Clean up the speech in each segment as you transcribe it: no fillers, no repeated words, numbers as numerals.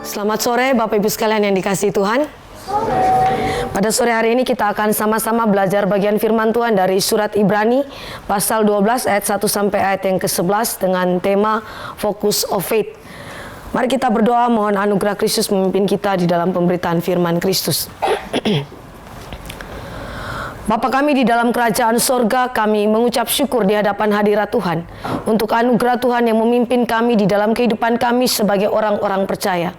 Selamat sore Bapak Ibu sekalian yang dikasihi Tuhan. Pada sore hari ini kita akan sama-sama belajar bagian firman Tuhan dari surat Ibrani pasal 12 ayat 1 sampai ayat yang ke-11 dengan tema Focus of Faith. Mari kita berdoa mohon anugerah Kristus memimpin kita di dalam pemberitaan firman Kristus. Bapa kami di dalam kerajaan sorga, kami mengucap syukur di hadapan hadirat Tuhan untuk anugerah Tuhan yang memimpin kami di dalam kehidupan kami sebagai orang-orang percaya.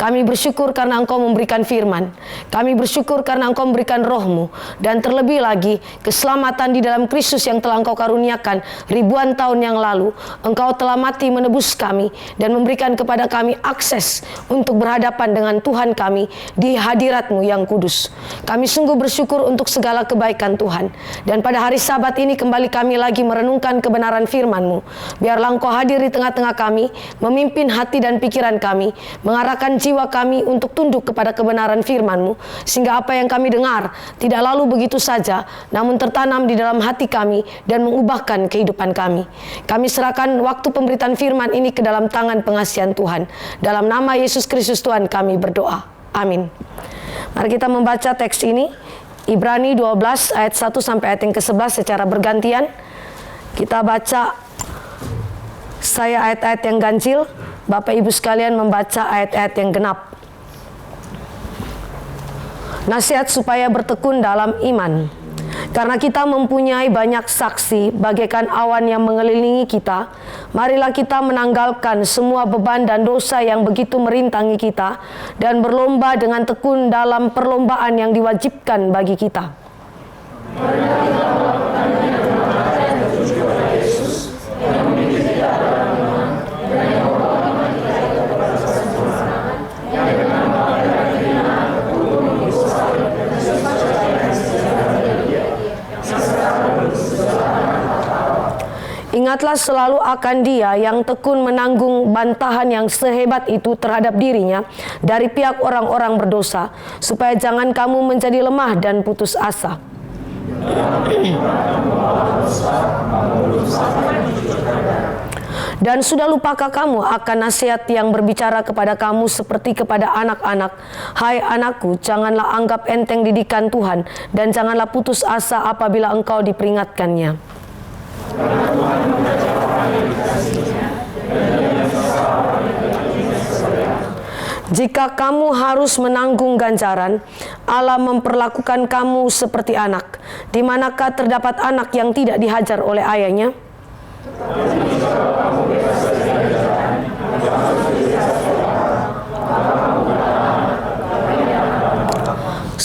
Kami bersyukur karena Engkau memberikan firman. Kami bersyukur karena Engkau memberikan roh-Mu. Dan terlebih lagi, keselamatan di dalam Kristus yang telah Engkau karuniakan ribuan tahun yang lalu. Engkau telah mati menebus kami dan memberikan kepada kami akses untuk berhadapan dengan Tuhan kami di hadirat-Mu yang kudus. Kami sungguh bersyukur untuk segala kebaikan Tuhan. Dan pada hari Sabat ini kembali kami lagi merenungkan kebenaran firman-Mu. Biarlah Engkau hadir di tengah-tengah kami, memimpin hati dan pikiran kami, mengarahkan jiwa kami untuk tunduk kepada kebenaran firman-Mu, sehingga apa yang kami dengar tidak lalu begitu saja, namun tertanam di dalam hati kami dan mengubahkan kehidupan kami. Kami serahkan waktu pemberitaan firman ini ke dalam tangan pengasihan Tuhan. Dalam nama Yesus Kristus Tuhan kami berdoa. Amin. Mari kita membaca teks ini, Ibrani 12 ayat 1 sampai ayat yang ke-11 secara bergantian. Kita baca, saya ayat-ayat yang ganjil, Bapak Ibu sekalian membaca ayat-ayat yang genap. Nasihat supaya bertekun dalam iman. Karena kita mempunyai banyak saksi bagaikan awan yang mengelilingi kita, marilah kita menanggalkan semua beban dan dosa yang begitu merintangi kita dan berlomba dengan tekun dalam perlombaan yang diwajibkan bagi kita. Ingatlah selalu akan Dia yang tekun menanggung bantahan yang sehebat itu terhadap dirinya dari pihak orang-orang berdosa, supaya jangan kamu menjadi lemah dan putus asa. Dan sudah lupakah kamu akan nasihat yang berbicara kepada kamu seperti kepada anak-anak? Hai anakku, janganlah anggap enteng didikan Tuhan, dan janganlah putus asa apabila engkau diperingatkannya. Jika kamu harus menanggung ganjaran, Allah memperlakukan kamu seperti anak. Di manakah terdapat anak yang tidak dihajar oleh ayahnya?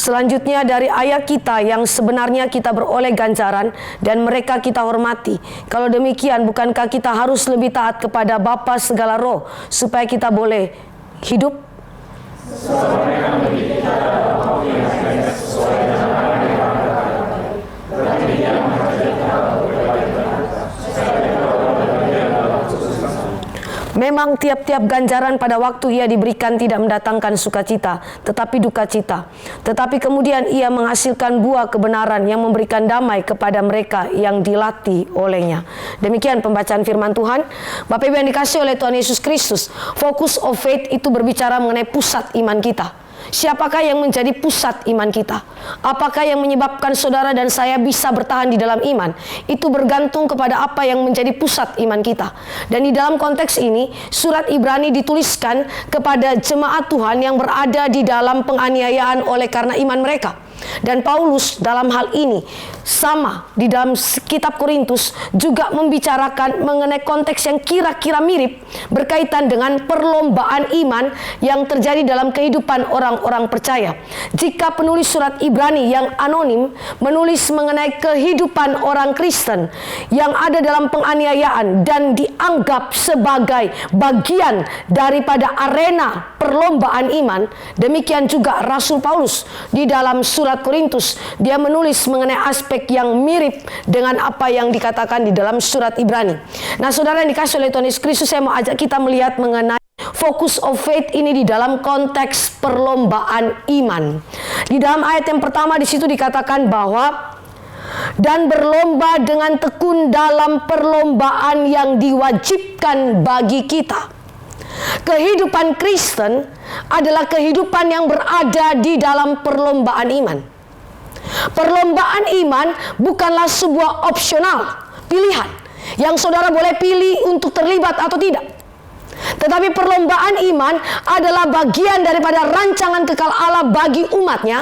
Selanjutnya dari ayat kita yang sebenarnya kita beroleh ganjaran dan mereka kita hormati. Kalau demikian, bukankah kita harus lebih taat kepada Bapa segala roh supaya kita boleh hidup? Memang tiap-tiap ganjaran pada waktu ia diberikan tidak mendatangkan sukacita, tetapi duka cita. Tetapi kemudian ia menghasilkan buah kebenaran yang memberikan damai kepada mereka yang dilatih olehnya. Demikian pembacaan firman Tuhan. Bapak Ibu yang dikasihi oleh Tuhan Yesus Kristus, Focus of Faith itu berbicara mengenai pusat iman kita. Siapakah yang menjadi pusat iman kita? Apakah yang menyebabkan saudara dan saya bisa bertahan di dalam iman? Itu bergantung kepada apa yang menjadi pusat iman kita. Dan di dalam konteks ini, surat Ibrani dituliskan kepada jemaat Tuhan yang berada di dalam penganiayaan oleh karena iman mereka. Dan Paulus dalam hal ini sama di dalam kitab Korintus juga membicarakan mengenai konteks yang kira-kira mirip berkaitan dengan perlombaan iman yang terjadi dalam kehidupan orang-orang percaya. Jika penulis surat Ibrani yang anonim menulis mengenai kehidupan orang Kristen yang ada dalam penganiayaan dan dianggap sebagai bagian daripada arena perlombaan iman, demikian juga Rasul Paulus di dalam surat Korintus, dia menulis mengenai aspek yang mirip dengan apa yang dikatakan di dalam surat Ibrani. Nah, saudara yang dikasihi oleh Tuhan Yesus Kristus, saya mau ajak kita melihat mengenai Focus of Faith ini di dalam konteks perlombaan iman. Di dalam ayat yang pertama di situ dikatakan bahwa dan berlomba dengan tekun dalam perlombaan yang diwajibkan bagi kita. Kehidupan Kristen adalah kehidupan yang berada di dalam perlombaan iman. Perlombaan iman bukanlah sebuah opsional, pilihan yang saudara boleh pilih untuk terlibat atau tidak. Tetapi perlombaan iman adalah bagian daripada rancangan kekal Allah bagi umatnya,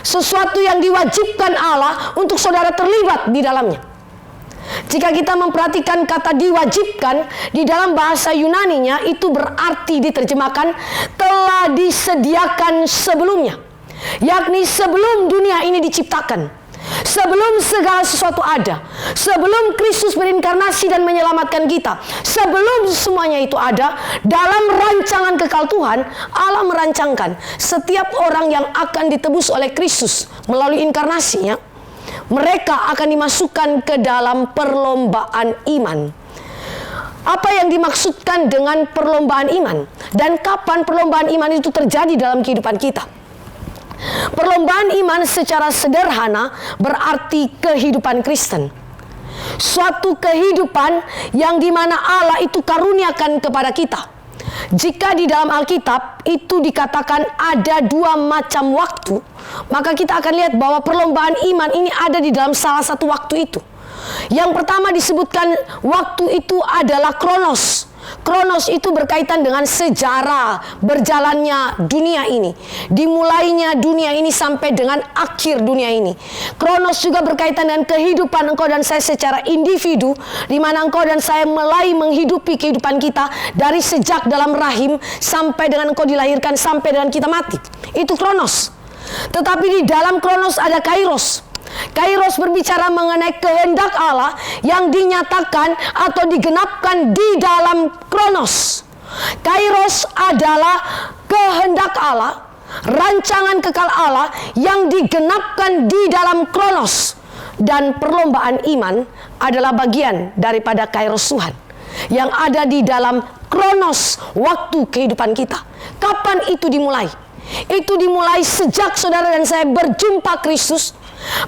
sesuatu yang diwajibkan Allah untuk saudara terlibat di dalamnya. Jika kita memperhatikan kata diwajibkan di dalam bahasa Yunaninya, itu berarti diterjemahkan telah disediakan sebelumnya, yakni sebelum dunia ini diciptakan. Sebelum segala sesuatu ada, sebelum Kristus berinkarnasi dan menyelamatkan kita, sebelum semuanya itu ada, dalam rancangan kekal Tuhan, Allah merancangkan setiap orang yang akan ditebus oleh Kristus melalui inkarnasinya, mereka akan dimasukkan ke dalam perlombaan iman. Apa yang dimaksudkan dengan perlombaan iman? Dan kapan perlombaan iman itu terjadi dalam kehidupan kita? Perlombaan iman secara sederhana berarti kehidupan Kristen. Suatu kehidupan yang dimana Allah itu karuniakan kepada kita. Jika di dalam Alkitab itu dikatakan ada dua macam waktu, maka kita akan lihat bahwa perlombaan iman ini ada di dalam salah satu waktu itu. Yang pertama disebutkan waktu itu adalah Kronos. Kronos itu berkaitan dengan sejarah berjalannya dunia ini, dimulainya dunia ini sampai dengan akhir dunia ini. Kronos juga berkaitan dengan kehidupan engkau dan saya secara individu, di mana engkau dan saya mulai menghidupi kehidupan kita dari sejak dalam rahim sampai dengan engkau dilahirkan sampai dengan kita mati. Itu Kronos. Tetapi di dalam Kronos ada Kairos. Kairos berbicara mengenai kehendak Allah yang dinyatakan atau digenapkan di dalam Kronos. Kairos adalah kehendak Allah, rancangan kekal Allah yang digenapkan di dalam Kronos. Dan perlombaan iman adalah bagian daripada Kairos Tuhan yang ada di dalam Kronos waktu kehidupan kita. Kapan itu dimulai? Itu dimulai sejak saudara dan saya berjumpa Kristus,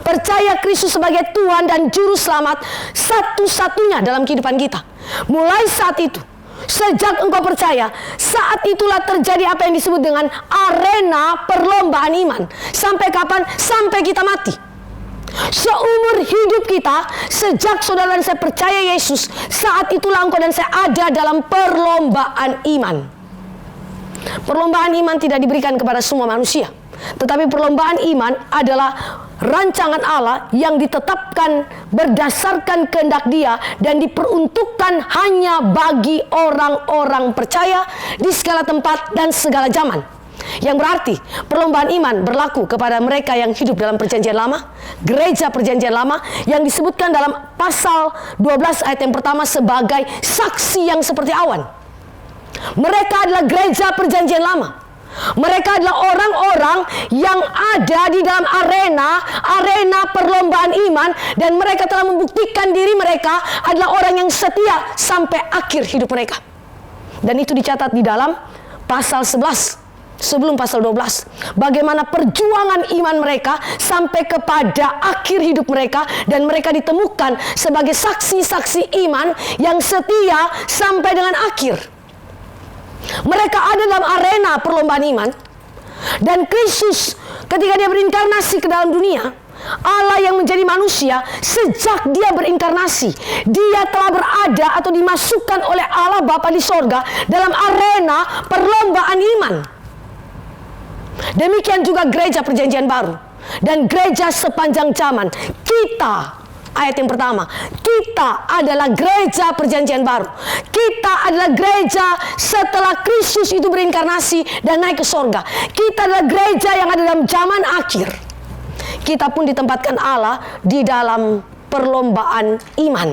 percaya Kristus sebagai Tuhan dan Juru Selamat satu-satunya dalam kehidupan kita. Mulai saat itu, sejak engkau percaya, saat itulah terjadi apa yang disebut dengan arena perlombaan iman. Sampai kapan? Sampai kita mati. Seumur hidup kita, sejak saudara dan saya percaya Yesus, saat itulah engkau dan saya ada dalam perlombaan iman. Perlombaan iman tidak diberikan kepada semua manusia, tetapi perlombaan iman adalah rancangan Allah yang ditetapkan berdasarkan kehendak Dia dan diperuntukkan hanya bagi orang-orang percaya di segala tempat dan segala zaman. Yang berarti perlombaan iman berlaku kepada mereka yang hidup dalam perjanjian lama, gereja perjanjian lama yang disebutkan dalam pasal 12 ayat yang pertama sebagai saksi yang seperti awan. Mereka adalah gereja perjanjian lama. Mereka adalah orang-orang yang ada di dalam arena perlombaan iman, dan mereka telah membuktikan diri mereka adalah orang yang setia sampai akhir hidup mereka. Dan itu dicatat di dalam pasal 11 sebelum pasal 12. Bagaimana perjuangan iman mereka sampai kepada akhir hidup mereka, dan mereka ditemukan sebagai saksi-saksi iman yang setia sampai dengan akhir. Mereka ada dalam arena perlombaan iman. Dan Kristus ketika Dia berinkarnasi ke dalam dunia, Allah yang menjadi manusia, sejak Dia berinkarnasi, Dia telah berada atau dimasukkan oleh Allah Bapa di sorga dalam arena perlombaan iman. Demikian juga gereja perjanjian baru dan gereja sepanjang zaman. Kita, ayat yang pertama, kita adalah gereja perjanjian baru. Kita adalah gereja setelah Kristus itu berinkarnasi dan naik ke sorga. Kita adalah gereja yang ada dalam zaman akhir. Kita pun ditempatkan Allah di dalam perlombaan iman.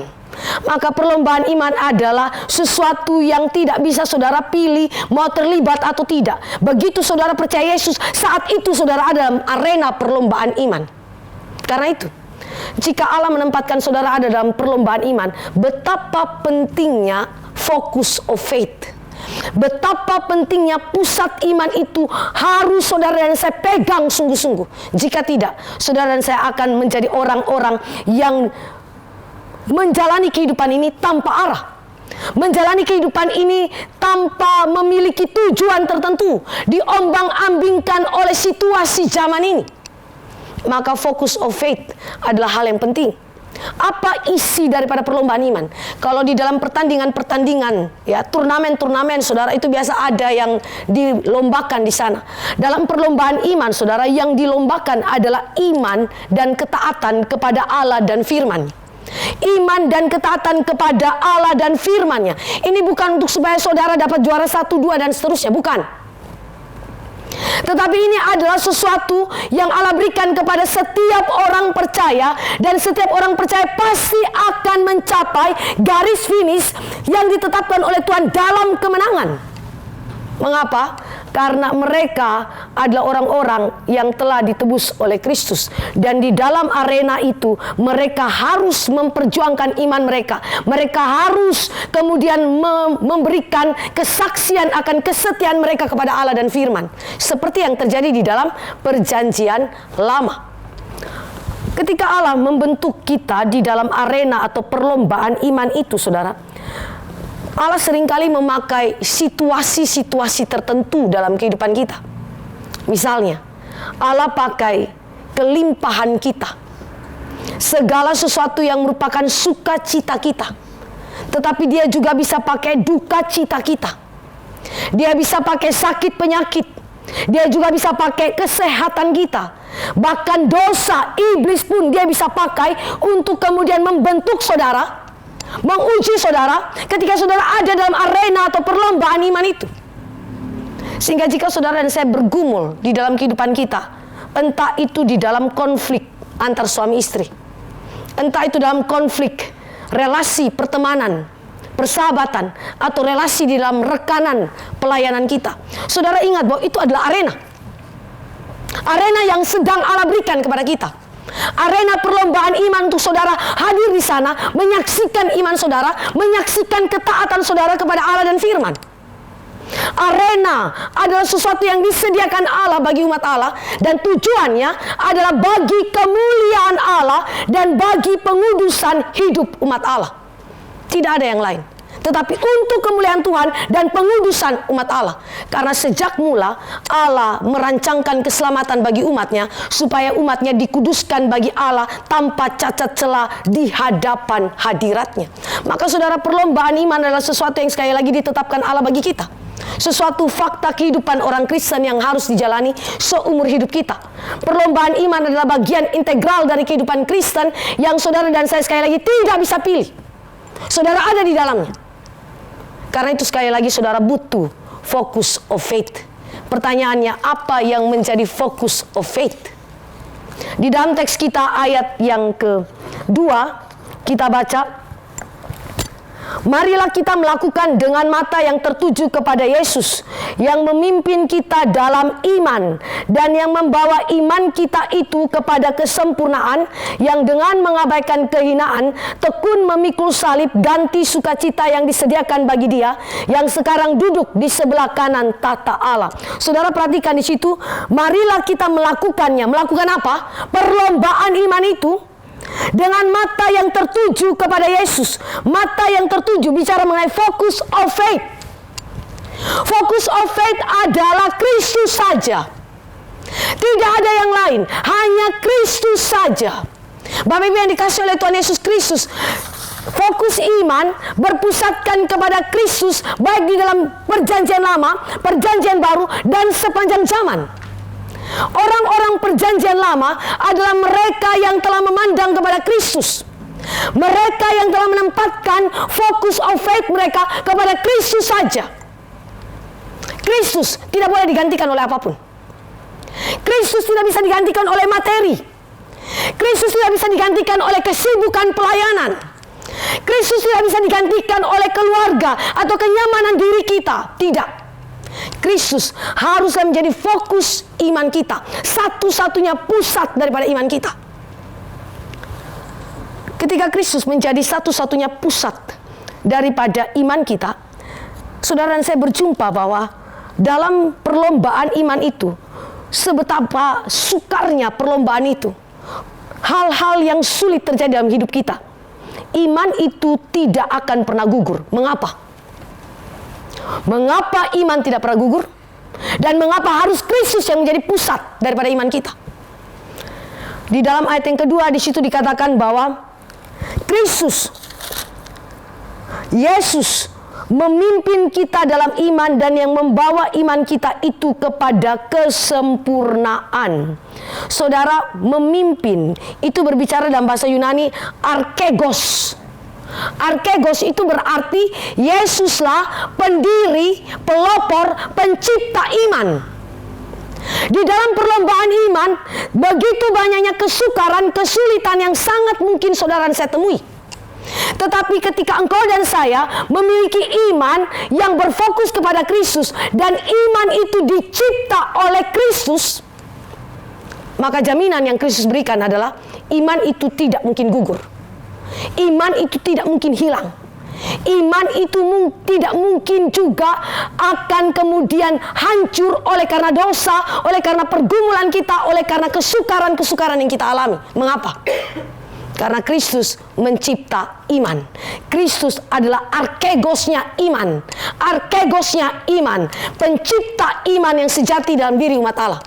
Maka perlombaan iman adalah sesuatu yang tidak bisa saudara pilih mau terlibat atau tidak. Begitu saudara percaya Yesus, saat itu saudara ada dalam arena perlombaan iman. Karena itu, jika Allah menempatkan saudara ada dalam perlombaan iman, betapa pentingnya focus of faith. Betapa pentingnya pusat iman itu harus saudara dan saya pegang sungguh-sungguh. Jika tidak, saudara dan saya akan menjadi orang-orang yang menjalani kehidupan ini tanpa arah. menjalani kehidupan ini tanpa memiliki tujuan tertentu, diombang-ambingkan oleh situasi zaman ini, maka focus of faith adalah hal yang penting. Apa isi daripada perlombaan iman? Kalau di dalam pertandingan-pertandingan, ya, turnamen-turnamen, saudara, itu biasa ada yang dilombakan di sana. Dalam perlombaan iman, saudara, yang dilombakan adalah iman dan ketaatan kepada Allah dan firman. Iman dan ketaatan kepada Allah dan firman-Nya. Ini bukan untuk supaya saudara dapat juara 1, 2 dan seterusnya, bukan. Tetapi ini adalah sesuatu yang Allah berikan kepada setiap orang percaya, dan setiap orang percaya pasti akan mencapai garis finish yang ditetapkan oleh Tuhan dalam kemenangan. Mengapa? Karena mereka adalah orang-orang yang telah ditebus oleh Kristus. Dan di dalam arena itu mereka harus memperjuangkan iman mereka. Mereka harus kemudian memberikan kesaksian akan kesetiaan mereka kepada Allah dan firman. Seperti yang terjadi di dalam perjanjian lama. Ketika Allah membentuk kita di dalam arena atau perlombaan iman itu, saudara, Allah seringkali memakai situasi-situasi tertentu dalam kehidupan kita. Misalnya, Allah pakai kelimpahan kita, segala sesuatu yang merupakan sukacita kita. Tetapi dia juga bisa pakai duka cita kita. Dia bisa pakai sakit penyakit. Dia juga bisa pakai kesehatan kita. Bahkan dosa iblis pun dia bisa pakai untuk kemudian membentuk saudara, menguji saudara ketika saudara ada dalam arena atau perlombaan iman itu. Sehingga jika saudara dan saya bergumul di dalam kehidupan kita, entah itu di dalam konflik antar suami istri, entah itu dalam konflik relasi pertemanan, persahabatan, atau relasi di dalam rekanan pelayanan kita, saudara ingat bahwa itu adalah arena yang sedang Allah berikan kepada kita. Arena perlombaan iman untuk saudara hadir di sana, menyaksikan iman saudara, menyaksikan ketaatan saudara kepada Allah dan firman. Arena adalah sesuatu yang disediakan Allah bagi umat Allah, dan tujuannya adalah bagi kemuliaan Allah dan bagi pengudusan hidup umat Allah. Tidak ada yang lain, tetapi untuk kemuliaan Tuhan dan pengudusan umat Allah. Karena sejak mula Allah merancangkan keselamatan bagi umatnya, supaya umatnya dikuduskan bagi Allah tanpa cacat celah di hadapan hadiratnya. Maka saudara, perlombaan iman adalah sesuatu yang sekali lagi ditetapkan Allah bagi kita. Sesuatu fakta kehidupan orang Kristen yang harus dijalani seumur hidup kita. Perlombaan iman adalah bagian integral dari kehidupan Kristen yang saudara dan saya sekali lagi tidak bisa pilih. Saudara ada di dalamnya. Karena itu sekali lagi saudara butuh focus of faith. Pertanyaannya, apa yang menjadi focus of faith? Di dalam teks kita ayat yang kedua, kita baca, marilah kita melakukan dengan mata yang tertuju kepada Yesus, yang memimpin kita dalam iman dan yang membawa iman kita itu kepada kesempurnaan, yang dengan mengabaikan kehinaan tekun memikul salib, ganti sukacita yang disediakan bagi Dia yang sekarang duduk di sebelah kanan tahta Allah. Saudara perhatikan di situ, marilah kita melakukannya. Melakukan apa? Perlombaan iman itu dengan mata yang tertuju kepada Yesus. Mata yang tertuju bicara mengenai focus of faith. Focus of faith adalah Kristus saja. Tidak ada yang lain, hanya Kristus saja. Bapak Ibu yang dikasih oleh Tuhan Yesus Kristus, fokus iman berpusatkan kepada Kristus, baik di dalam perjanjian lama, perjanjian baru, dan sepanjang zaman. Orang-orang perjanjian lama adalah mereka yang telah memandang kepada Kristus. Mereka yang telah menempatkan focus of faith mereka kepada Kristus saja. Kristus tidak boleh digantikan oleh apapun. Kristus tidak bisa digantikan oleh materi. Kristus tidak bisa digantikan oleh kesibukan pelayanan. Kristus tidak bisa digantikan oleh keluarga atau kenyamanan diri kita. Tidak. Kristus haruslah menjadi fokus iman kita, satu-satunya pusat daripada iman kita. Ketika Kristus menjadi satu-satunya pusat daripada iman kita, saudara dan saya berjumpa bahwa dalam perlombaan iman itu, sebetapa sukarnya perlombaan itu, hal-hal yang sulit terjadi dalam hidup kita. iman itu tidak akan pernah gugur. Mengapa? Mengapa iman tidak pernah gugur? Dan mengapa harus Kristus yang menjadi pusat daripada iman kita? Di dalam ayat yang kedua di situ dikatakan bahwa Kristus, Yesus memimpin kita dalam iman dan yang membawa iman kita itu kepada kesempurnaan. Saudara, memimpin itu berbicara dalam bahasa Yunani archegos. Archegos itu berarti Yesuslah pendiri, pelopor, pencipta iman. Di dalam perlombaan iman, begitu banyaknya kesukaran, kesulitan yang sangat mungkin saudara dan saya temui. Tetapi ketika engkau dan saya memiliki iman yang berfokus kepada Kristus, dan iman itu dicipta oleh Kristus, maka jaminan yang Kristus berikan adalah iman itu tidak mungkin gugur. Iman itu tidak mungkin hilang. Iman itu tidak mungkin juga akan kemudian hancur oleh karena dosa, oleh karena pergumulan kita, oleh karena kesukaran-kesukaran yang kita alami. Mengapa? Karena Kristus mencipta iman. Kristus adalah archegosnya iman. Archegosnya iman. Pencipta iman yang sejati dalam diri umat Allah.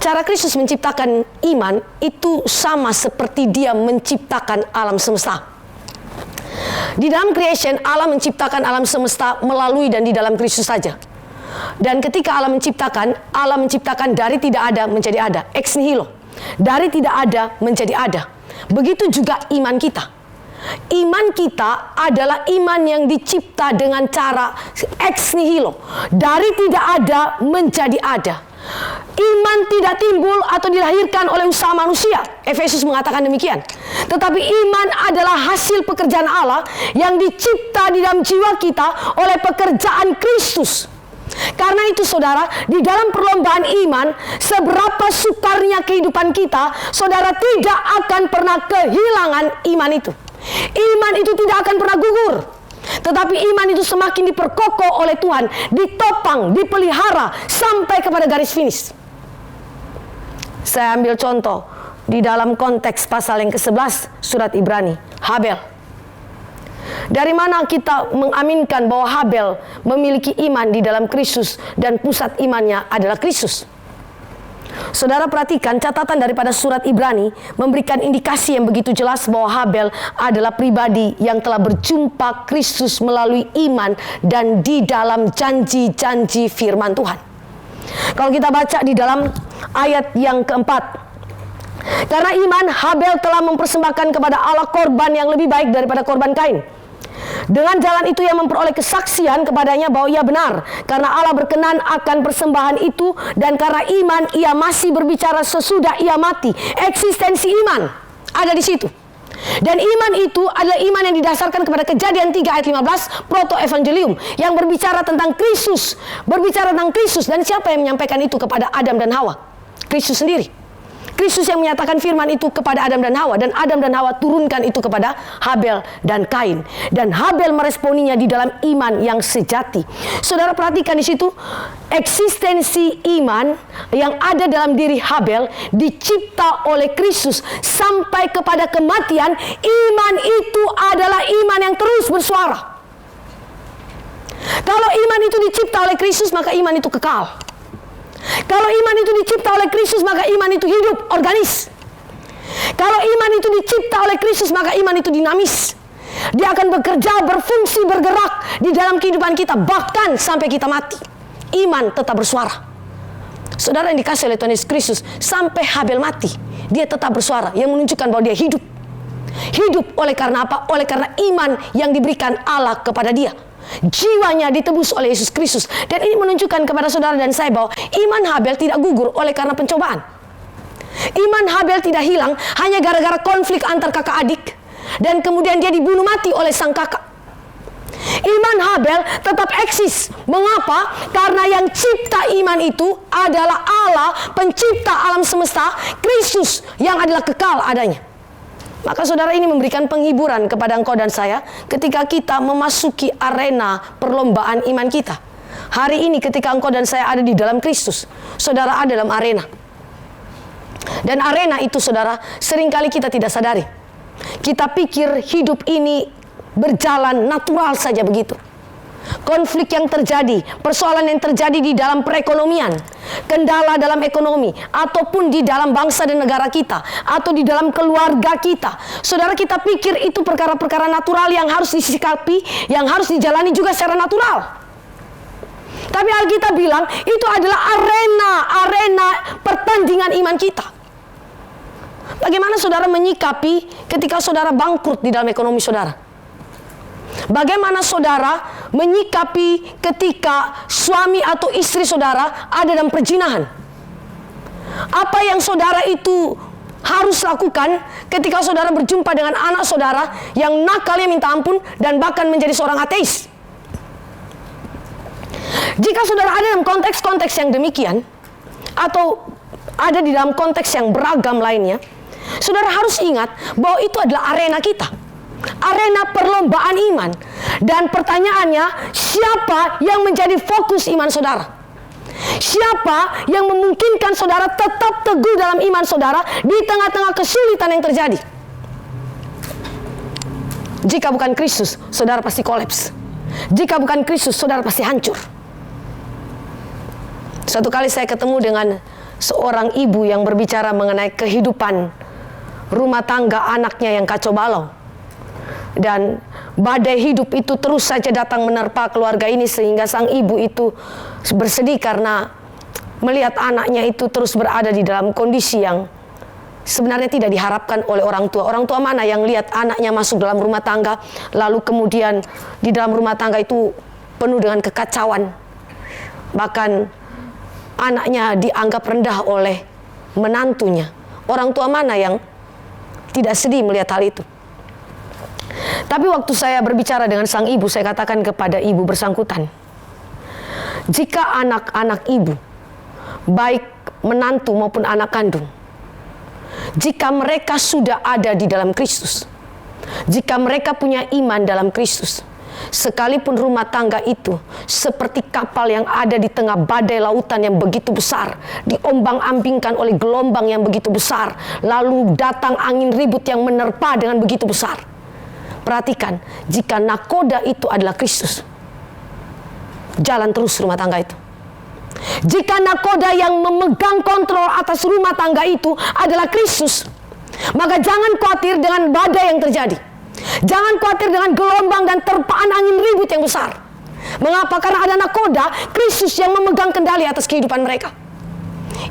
Cara Kristus menciptakan iman itu sama seperti Dia menciptakan alam semesta. Di dalam creation, Allah menciptakan alam semesta melalui dan di dalam Kristus saja. Dan ketika Allah menciptakan dari tidak ada menjadi ada, ex nihilo. Dari tidak ada menjadi ada. Begitu juga iman kita. Iman kita adalah iman yang dicipta dengan cara ex nihilo. Dari tidak ada menjadi ada. Iman tidak timbul atau dilahirkan oleh usaha manusia. Efesus mengatakan demikian. Tetapi iman adalah hasil pekerjaan Allah yang dicipta di dalam jiwa kita oleh pekerjaan Kristus. Karena itu saudara, di dalam perlombaan iman, seberapa sukarnya kehidupan kita, saudara tidak akan pernah kehilangan iman itu. Iman itu tidak akan pernah gugur. Tetapi iman itu semakin diperkokoh oleh Tuhan, ditopang, dipelihara sampai kepada garis finish. Saya ambil contoh di dalam konteks pasal yang ke-11 surat Ibrani, Habel. Dari mana kita mengaminkan bahwa Habel memiliki iman di dalam Kristus dan pusat imannya adalah Kristus? Saudara perhatikan catatan daripada surat Ibrani memberikan indikasi yang begitu jelas bahwa Habel adalah pribadi yang telah berjumpa Kristus melalui iman dan di dalam janji-janji firman Tuhan. Kalau kita baca di dalam ayat yang keempat, karena iman Habel telah mempersembahkan kepada Allah korban yang lebih baik daripada korban Kain. Dengan jalan itu ia memperoleh kesaksian kepadanya bahwa ia benar, karena Allah berkenan akan persembahan itu, dan karena iman ia masih berbicara sesudah ia mati. Eksistensi iman ada di situ. Dan iman itu adalah iman yang didasarkan kepada Kejadian 3 ayat 15, proto-evangelium, yang berbicara tentang Kristus. Berbicara tentang Kristus, dan siapa yang menyampaikan itu kepada Adam dan Hawa? Kristus sendiri. Kristus yang menyatakan firman itu kepada Adam dan Hawa, dan Adam dan Hawa turunkan itu kepada Habel dan Kain, dan Habel meresponinya di dalam iman yang sejati. Saudara perhatikan di situ eksistensi iman yang ada dalam diri Habel dicipta oleh Kristus sampai kepada kematian. Iman itu adalah iman yang terus bersuara. Kalau iman itu dicipta oleh Kristus, maka iman itu kekal. Kalau iman itu dicipta oleh Kristus, maka iman itu hidup, organis. Kalau iman itu dicipta oleh Kristus, maka iman itu dinamis. Dia akan bekerja, berfungsi, bergerak di dalam kehidupan kita, bahkan sampai kita mati. Iman tetap bersuara. Saudara yang dikasih oleh Tuhan Yesus Kristus, sampai Habel mati, dia tetap bersuara, yang menunjukkan bahwa dia hidup. Hidup oleh karena apa? Oleh karena iman yang diberikan Allah kepada dia. Jiwanya ditebus oleh Yesus Kristus. Dan ini menunjukkan kepada saudara dan saya bahwa iman Habel tidak gugur oleh karena pencobaan. Iman Habel tidak hilang hanya gara-gara konflik antar kakak adik, dan kemudian dia dibunuh mati oleh sang kakak. Iman Habel tetap eksis. Mengapa? Karena yang cipta iman itu adalah Allah, pencipta alam semesta, Kristus yang adalah kekal adanya. Maka saudara, ini memberikan penghiburan kepada engkau dan saya ketika kita memasuki arena perlombaan iman kita. Hari ini ketika engkau dan saya ada di dalam Kristus, saudara ada dalam arena. Dan arena itu saudara, seringkali kita tidak sadari. Kita pikir hidup ini berjalan natural saja begitu. Konflik yang terjadi, persoalan yang terjadi di dalam perekonomian, kendala dalam ekonomi, ataupun di dalam bangsa dan negara kita, atau di dalam keluarga kita. Saudara, kita pikir itu perkara-perkara natural yang harus disikapi, yang harus dijalani juga secara natural. Tapi Alkitab bilang itu adalah arena pertandingan iman kita. Bagaimana saudara menyikapi ketika saudara bangkrut di dalam ekonomi saudara? Bagaimana saudara menyikapi ketika suami atau istri saudara ada dalam perzinahan? Apa yang saudara itu harus lakukan ketika saudara berjumpa dengan anak saudara yang nakalnya minta ampun dan bahkan menjadi seorang ateis? Jika saudara ada dalam konteks-konteks yang demikian, atau ada di dalam konteks yang beragam lainnya, saudara harus ingat bahwa itu adalah arena kita, arena perlombaan iman. Dan pertanyaannya, siapa yang menjadi fokus iman saudara? Siapa yang memungkinkan saudara tetap teguh dalam iman saudara di tengah-tengah kesulitan yang terjadi? Jika bukan Kristus, saudara pasti kolaps. Jika bukan Kristus, saudara pasti hancur. Suatu kali saya ketemu dengan seorang ibu yang berbicara mengenai kehidupan rumah tangga anaknya yang kacau balau. Dan badai hidup itu terus saja datang menerpa keluarga ini, sehingga sang ibu itu bersedih karena melihat anaknya itu terus berada di dalam kondisi yang sebenarnya tidak diharapkan oleh orang tua. Orang tua mana yang lihat anaknya masuk dalam rumah tangga, lalu kemudian di dalam rumah tangga itu penuh dengan kekacauan. Bahkan anaknya dianggap rendah oleh menantunya. Orang tua mana yang tidak sedih melihat hal itu? Tapi waktu saya berbicara dengan sang ibu, saya katakan kepada ibu bersangkutan, jika anak-anak ibu, baik menantu maupun anak kandung, jika mereka sudah ada di dalam Kristus, jika mereka punya iman dalam Kristus, sekalipun rumah tangga itu seperti kapal yang ada di tengah badai lautan yang begitu besar, diombang-ambingkan oleh gelombang yang begitu besar, lalu datang angin ribut yang menerpa dengan begitu besar. Perhatikan, jika nakoda itu adalah Kristus, jalan terus rumah tangga itu. Jika nakoda yang memegang kontrol atas rumah tangga itu adalah Kristus, maka jangan khawatir dengan badai yang terjadi. Jangan khawatir dengan gelombang dan terpaan angin ribut yang besar. Mengapa? Karena ada nakoda, Kristus yang memegang kendali atas kehidupan mereka.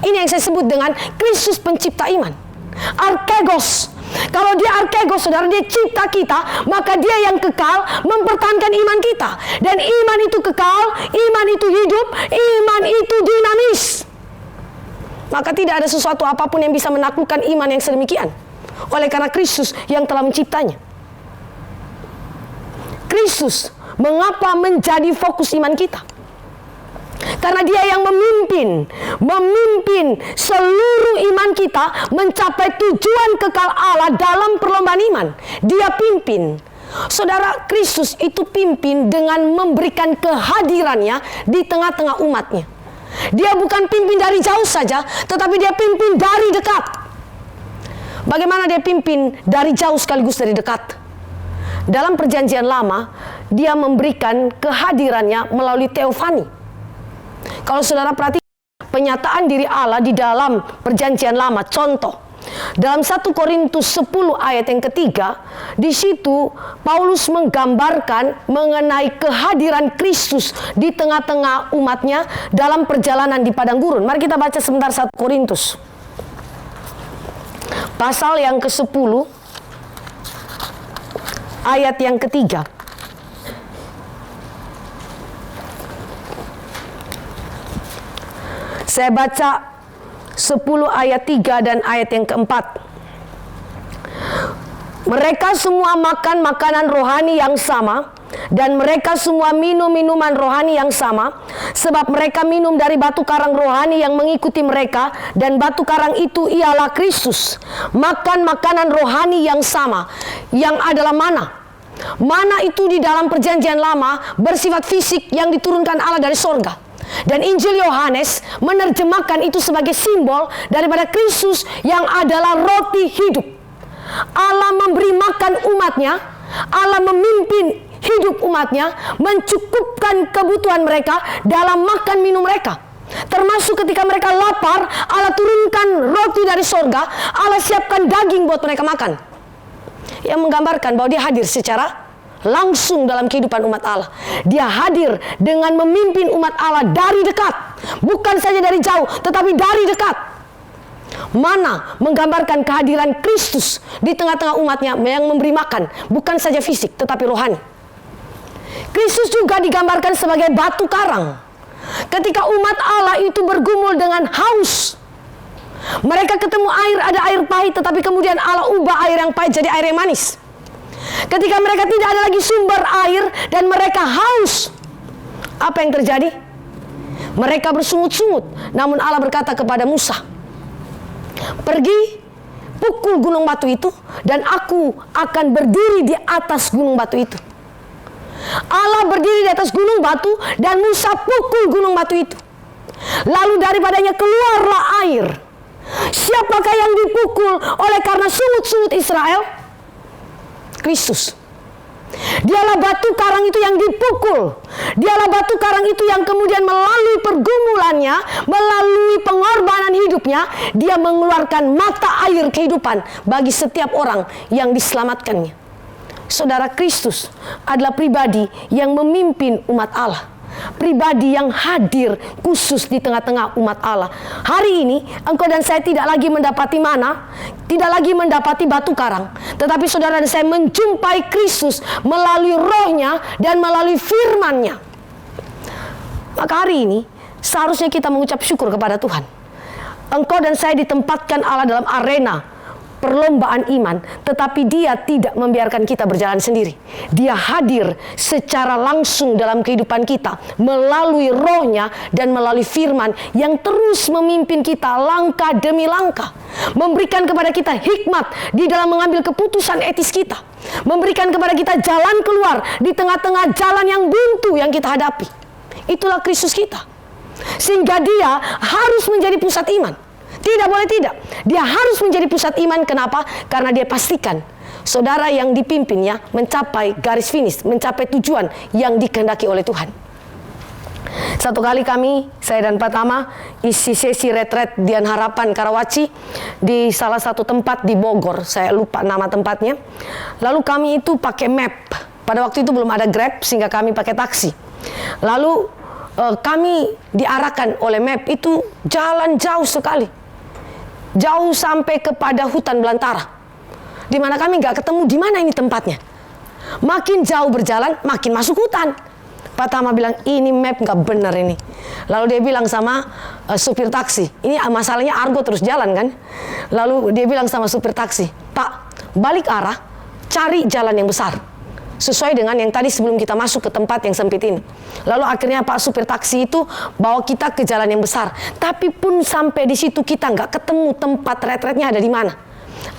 Ini yang saya sebut dengan Kristus pencipta iman. Archegos. Kalau dia Archegos, saudara, dia cipta kita, maka dia yang kekal mempertahankan iman kita. Dan iman itu kekal, iman itu hidup, iman itu dinamis. Maka tidak ada sesuatu apapun yang bisa menaklukkan iman yang sedemikian. Oleh karena Kristus yang telah menciptanya. Kristus, mengapa menjadi fokus iman kita? Karena dia yang memimpin seluruh iman kita mencapai tujuan kekal Allah dalam perlombaan iman. Dia pimpin. Saudara, Kristus itu pimpin dengan memberikan kehadirannya di tengah-tengah umatnya. Dia bukan pimpin dari jauh saja, tetapi dia pimpin dari dekat. Bagaimana dia pimpin dari jauh sekaligus dari dekat? Dalam perjanjian lama, dia memberikan kehadirannya melalui teofani. Kalau saudara perhatikan penyataan diri Allah di dalam perjanjian lama, contoh dalam 1 Korintus 10 ayat yang ketiga, di situ Paulus menggambarkan mengenai kehadiran Kristus di tengah-tengah umatnya dalam perjalanan di padang gurun. Mari kita baca sebentar 1 Korintus pasal yang ke-10 ayat yang ketiga. Saya baca 10 ayat 3 dan ayat yang keempat. Mereka semua makan makanan rohani yang sama, dan mereka semua minum minuman rohani yang sama, sebab mereka minum dari batu karang rohani yang mengikuti mereka, dan batu karang itu ialah Kristus. Makan makanan rohani yang sama, yang adalah mana. Mana itu di dalam perjanjian lama bersifat fisik yang diturunkan Allah dari sorga. Dan Injil Yohanes menerjemahkan itu sebagai simbol daripada Kristus yang adalah roti hidup. Allah memberi makan umatnya, Allah memimpin hidup umatnya, mencukupkan kebutuhan mereka dalam makan minum mereka. Termasuk ketika mereka lapar, Allah turunkan roti dari sorga, Allah siapkan daging buat mereka makan. Yang menggambarkan bahwa dia hadir secara langsung dalam kehidupan umat Allah. Dia hadir dengan memimpin umat Allah dari dekat, bukan saja dari jauh, tetapi dari dekat. Mana menggambarkan kehadiran Kristus di tengah-tengah umatnya yang memberi makan, bukan saja fisik tetapi rohani. Kristus juga digambarkan sebagai batu karang. Ketika umat Allah itu bergumul dengan haus, mereka ketemu air, ada air pahit, tetapi kemudian Allah ubah air yang pahit jadi air yang manis. Ketika mereka tidak ada lagi sumber air dan mereka haus, apa yang terjadi? Mereka bersungut-sungut. Namun Allah berkata kepada Musa, pergi, pukul gunung batu itu, dan aku akan berdiri di atas gunung batu itu. Allah berdiri di atas gunung batu dan Musa pukul gunung batu itu. Lalu daripadanya keluarlah air. Siapakah yang dipukul oleh karena sungut-sungut Israel? Kristus. Dialah batu karang itu yang dipukul. Dialah batu karang itu yang kemudian melalui pergumulannya, melalui pengorbanan hidupnya, dia mengeluarkan mata air kehidupan bagi setiap orang yang diselamatkannya. Saudara, Kristus adalah pribadi yang memimpin umat Allah. Pribadi yang hadir khusus di tengah-tengah umat Allah. Hari ini engkau dan saya tidak lagi mendapati mana, tidak lagi mendapati batu karang, tetapi saudara dan saya menjumpai Kristus melalui rohnya dan melalui firman-Nya. Maka hari ini seharusnya kita mengucap syukur kepada Tuhan. Engkau dan saya ditempatkan Allah dalam arena perlombaan iman, tetapi dia tidak membiarkan kita berjalan sendiri. Dia hadir secara langsung dalam kehidupan kita melalui rohnya dan melalui firman yang terus memimpin kita langkah demi langkah, memberikan kepada kita hikmat di dalam mengambil keputusan etis kita, memberikan kepada kita jalan keluar di tengah-tengah jalan yang buntu yang kita hadapi. Itulah Kristus kita, sehingga dia harus menjadi pusat iman. Tidak boleh tidak. Dia harus menjadi pusat iman. Kenapa? Karena dia pastikan saudara yang dipimpinnya mencapai garis finish, mencapai tujuan yang dikehendaki oleh Tuhan. Satu kali saya dan Pak Tama isi sesi retret Dian Harapan Karawaci di salah satu tempat di Bogor. Saya lupa nama tempatnya. Lalu kami itu pakai map. Pada waktu itu belum ada Grab sehingga kami pakai taksi. Lalu kami diarahkan oleh map itu jalan jauh sekali. Jauh sampai kepada hutan belantara, di mana kami nggak ketemu di mana ini tempatnya. Makin jauh berjalan, makin masuk hutan. Pak Tama bilang, ini map nggak benar ini. Lalu dia bilang sama supir taksi, ini masalahnya Argo terus jalan kan. Lalu dia bilang sama supir taksi, Pak, balik arah, cari jalan yang besar, sesuai dengan yang tadi sebelum kita masuk ke tempat yang sempit ini. Lalu akhirnya Pak supir taksi itu bawa kita ke jalan yang besar. Tapi pun sampai di situ kita nggak ketemu tempat retretnya ada di mana.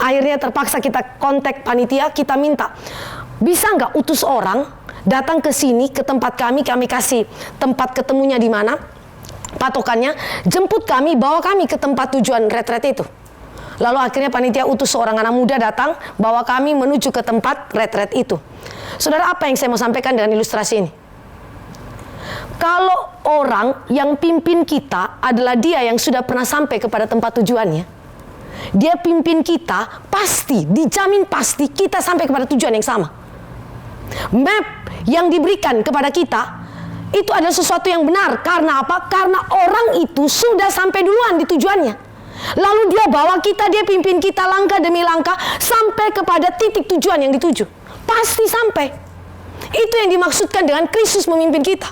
Akhirnya terpaksa kita kontak panitia, kita minta, bisa nggak utus orang datang ke sini ke tempat kami kasih tempat ketemunya di mana, patokannya, jemput kami, bawa kami ke tempat tujuan retret itu. Lalu akhirnya panitia utus seorang anak muda datang, bawa kami menuju ke tempat retret itu. Saudara, apa yang saya mau sampaikan dengan ilustrasi ini? Kalau orang yang pimpin kita adalah dia yang sudah pernah sampai kepada tempat tujuannya, dia pimpin kita, pasti, dijamin pasti kita sampai kepada tujuan yang sama. Map yang diberikan kepada kita itu adalah sesuatu yang benar. Karena apa? Karena orang itu sudah sampai duluan di tujuannya. Lalu dia bawa kita, dia pimpin kita langkah demi langkah sampai kepada titik tujuan yang dituju. Pasti sampai. Itu yang dimaksudkan dengan Kristus memimpin kita.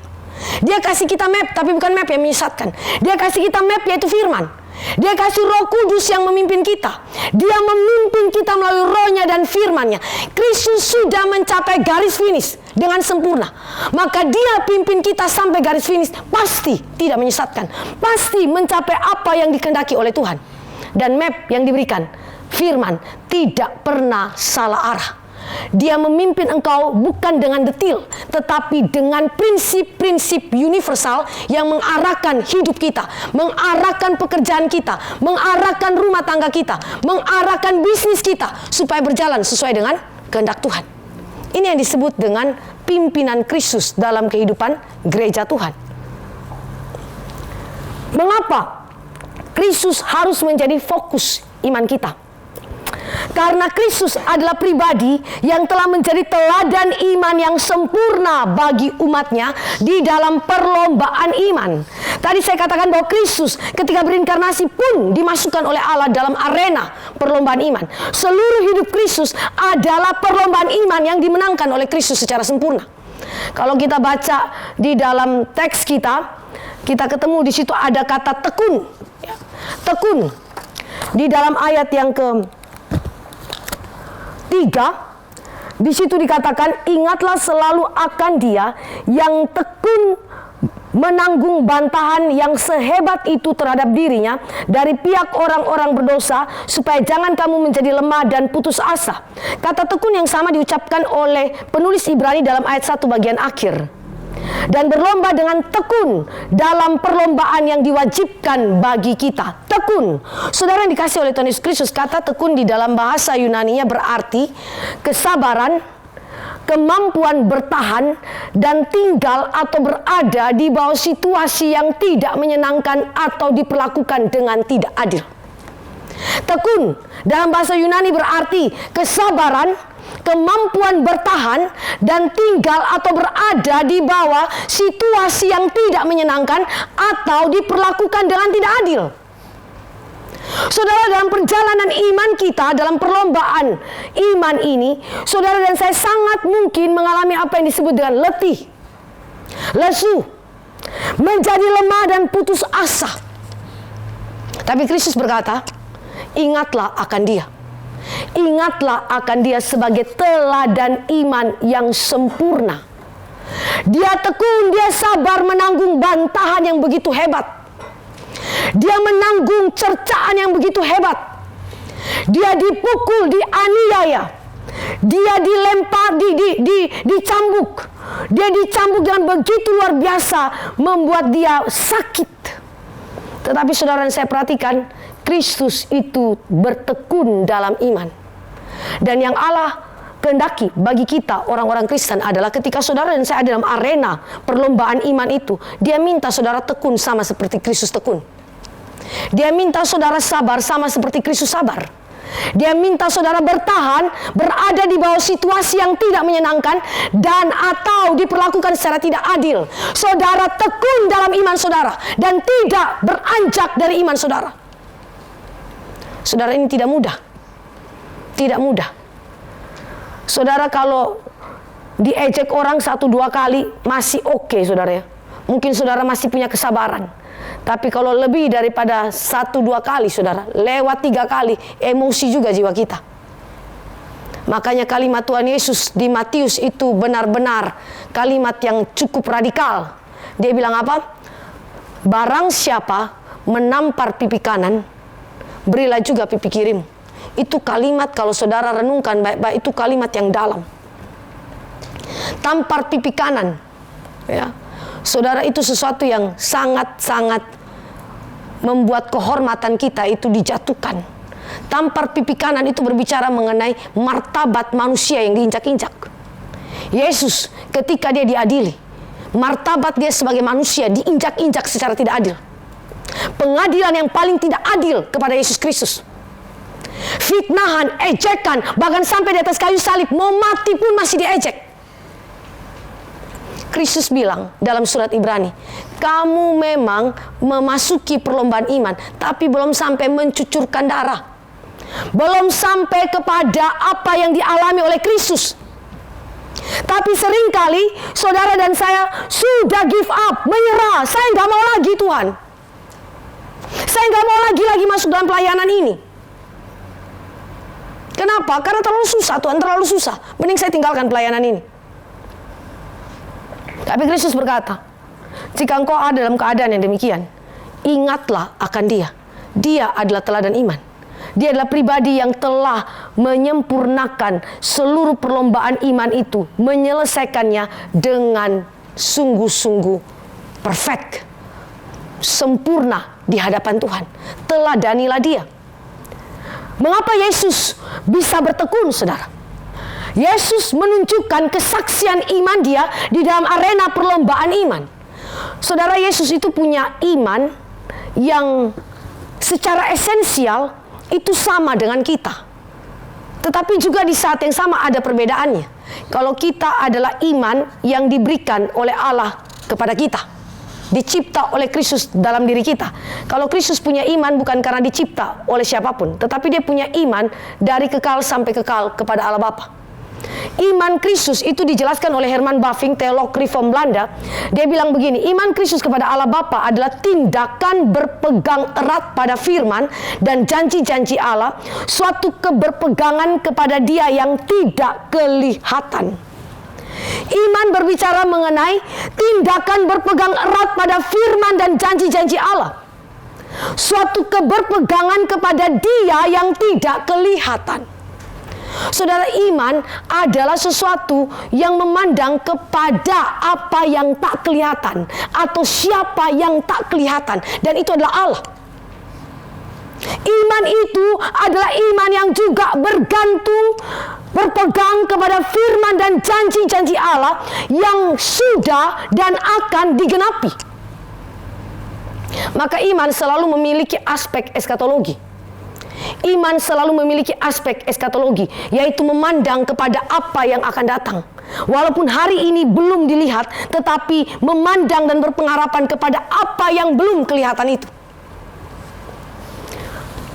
Dia kasih kita map, tapi bukan map yang menyesatkan. Dia kasih kita map, yaitu firman. Dia kasih Roh Kudus yang memimpin kita. Dia memimpin kita melalui rohnya dan firmannya. Kristus sudah mencapai garis finish dengan sempurna. Maka dia pimpin kita sampai garis finish. Pasti tidak menyesatkan. Pasti mencapai apa yang dikehendaki oleh Tuhan. Dan map yang diberikan, firman, tidak pernah salah arah. Dia memimpin engkau bukan dengan detil, tetapi dengan prinsip-prinsip universal yang mengarahkan hidup kita, mengarahkan pekerjaan kita, mengarahkan rumah tangga kita, mengarahkan bisnis kita, supaya berjalan sesuai dengan kehendak Tuhan. Ini yang disebut dengan pimpinan Kristus dalam kehidupan gereja Tuhan. Mengapa Kristus harus menjadi fokus iman kita? Karena Kristus adalah pribadi yang telah menjadi teladan iman yang sempurna bagi umatnya di dalam perlombaan iman. Tadi saya katakan bahwa Kristus ketika berinkarnasi pun dimasukkan oleh Allah dalam arena perlombaan iman. Seluruh hidup Kristus adalah perlombaan iman yang dimenangkan oleh Kristus secara sempurna. Kalau kita baca di dalam teks kita ketemu di situ ada kata tekun. Tekun. Di dalam ayat yang ke-3, di situ dikatakan, ingatlah selalu akan Dia yang tekun menanggung bantahan yang sehebat itu terhadap dirinya dari pihak orang-orang berdosa, supaya jangan kamu menjadi lemah dan putus asa. Kata tekun yang sama diucapkan oleh penulis Ibrani dalam ayat 1 bagian akhir. Dan berlomba dengan tekun dalam perlombaan yang diwajibkan bagi kita. Tekun. Saudara yang dikasih oleh Tuhan Yesus Kristus, kata tekun di dalam bahasa Yunaninya berarti kesabaran, kemampuan bertahan dan tinggal atau berada di bawah situasi yang tidak menyenangkan atau diperlakukan dengan tidak adil. Tekun dalam bahasa Yunani berarti kesabaran, kemampuan bertahan dan tinggal atau berada di bawah situasi yang tidak menyenangkan atau diperlakukan dengan tidak adil. Saudara, dalam perjalanan iman kita, dalam perlombaan iman ini, saudara dan saya sangat mungkin mengalami apa yang disebut dengan letih, lesu, menjadi lemah dan putus asa. Tapi Kristus berkata, ingatlah akan Dia. Ingatlah akan Dia sebagai teladan iman yang sempurna. Dia tekun, dia sabar menanggung bantahan yang begitu hebat. Dia menanggung cercaan yang begitu hebat. Dia dipukul, dianiaya. Dia dilempar, dicambuk. Dia dicambuk dengan begitu luar biasa, membuat dia sakit. Tetapi saudara dan saya perhatikan, Kristus itu bertekun dalam iman. Dan yang Allah kehendaki bagi kita orang-orang Kristen adalah ketika saudara dan saya ada dalam arena perlombaan iman itu, Dia minta saudara tekun sama seperti Kristus tekun. Dia minta saudara sabar sama seperti Kristus sabar. Dia minta saudara bertahan, berada di bawah situasi yang tidak menyenangkan dan atau diperlakukan secara tidak adil. Saudara tekun dalam iman saudara dan tidak beranjak dari iman saudara. Saudara, ini tidak mudah. Tidak mudah. Saudara, kalau diejek orang 1-2 kali masih oke, saudara ya. Mungkin saudara masih punya kesabaran. Tapi kalau lebih daripada 1-2 kali, saudara, lewat 3 kali, emosi juga jiwa kita. Makanya kalimat Tuhan Yesus di Matius itu benar-benar kalimat yang cukup radikal. Dia bilang apa? Barang siapa menampar pipi kanan, berilah juga pipi kirimu. Itu kalimat, kalau saudara renungkan baik-baik, itu kalimat yang dalam. Tampar pipi kanan, ya. Saudara, itu sesuatu yang sangat-sangat membuat kehormatan kita itu dijatuhkan. Tampar pipi kanan itu berbicara mengenai martabat manusia yang diinjak-injak. Yesus ketika Dia diadili, martabat Dia sebagai manusia diinjak-injak secara tidak adil. Pengadilan yang paling tidak adil kepada Yesus Kristus. Fitnahan, ejekan, bahkan sampai di atas kayu salib, mau mati pun masih diejek. Kristus bilang dalam surat Ibrani, kamu memang memasuki perlombaan iman, tapi belum sampai mencucurkan darah. Belum sampai kepada apa yang dialami oleh Kristus. Tapi seringkali saudara dan saya sudah give up, menyerah. Saya nggak mau lagi, Tuhan. Saya nggak mau lagi masuk dalam pelayanan ini. Kenapa? Karena terlalu susah, Tuhan, terlalu susah. Mending saya tinggalkan pelayanan ini. Tapi Kristus berkata, jika engkau ada dalam keadaan yang demikian, ingatlah akan Dia. Dia adalah teladan iman. Dia adalah pribadi yang telah menyempurnakan seluruh perlombaan iman itu, menyelesaikannya dengan sungguh-sungguh perfect, sempurna di hadapan Tuhan. Teladanilah dia. Mengapa Yesus bisa bertekun, saudara? Yesus menunjukkan kesaksian iman dia di dalam arena perlombaan iman. Saudara, Yesus itu punya iman yang secara esensial itu sama dengan kita. Tetapi juga di saat yang sama ada perbedaannya. Kalau kita adalah iman yang diberikan oleh Allah kepada kita, dicipta oleh Kristus dalam diri kita. Kalau Kristus punya iman bukan karena dicipta oleh siapapun, tetapi dia punya iman dari kekal sampai kekal kepada Allah Bapa. Iman Kristus itu dijelaskan oleh Herman Bavinck, teolog Reform Belanda. Dia bilang begini, iman Kristus kepada Allah Bapa adalah tindakan berpegang erat pada firman dan janji-janji Allah, suatu keberpegangan kepada Dia yang tidak kelihatan. Iman berbicara mengenai tindakan berpegang erat pada firman dan janji-janji Allah, suatu keberpegangan kepada Dia yang tidak kelihatan. Saudara, iman adalah sesuatu yang memandang kepada apa yang tak kelihatan atau siapa yang tak kelihatan, dan itu adalah Allah. Iman itu adalah iman yang juga bergantung, berpegang kepada firman dan janji-janji Allah yang sudah dan akan digenapi. Maka iman selalu memiliki aspek eskatologi. Iman selalu memiliki aspek eskatologi, yaitu memandang kepada apa yang akan datang. Walaupun hari ini belum dilihat, tetapi memandang dan berpengharapan kepada apa yang belum kelihatan itu.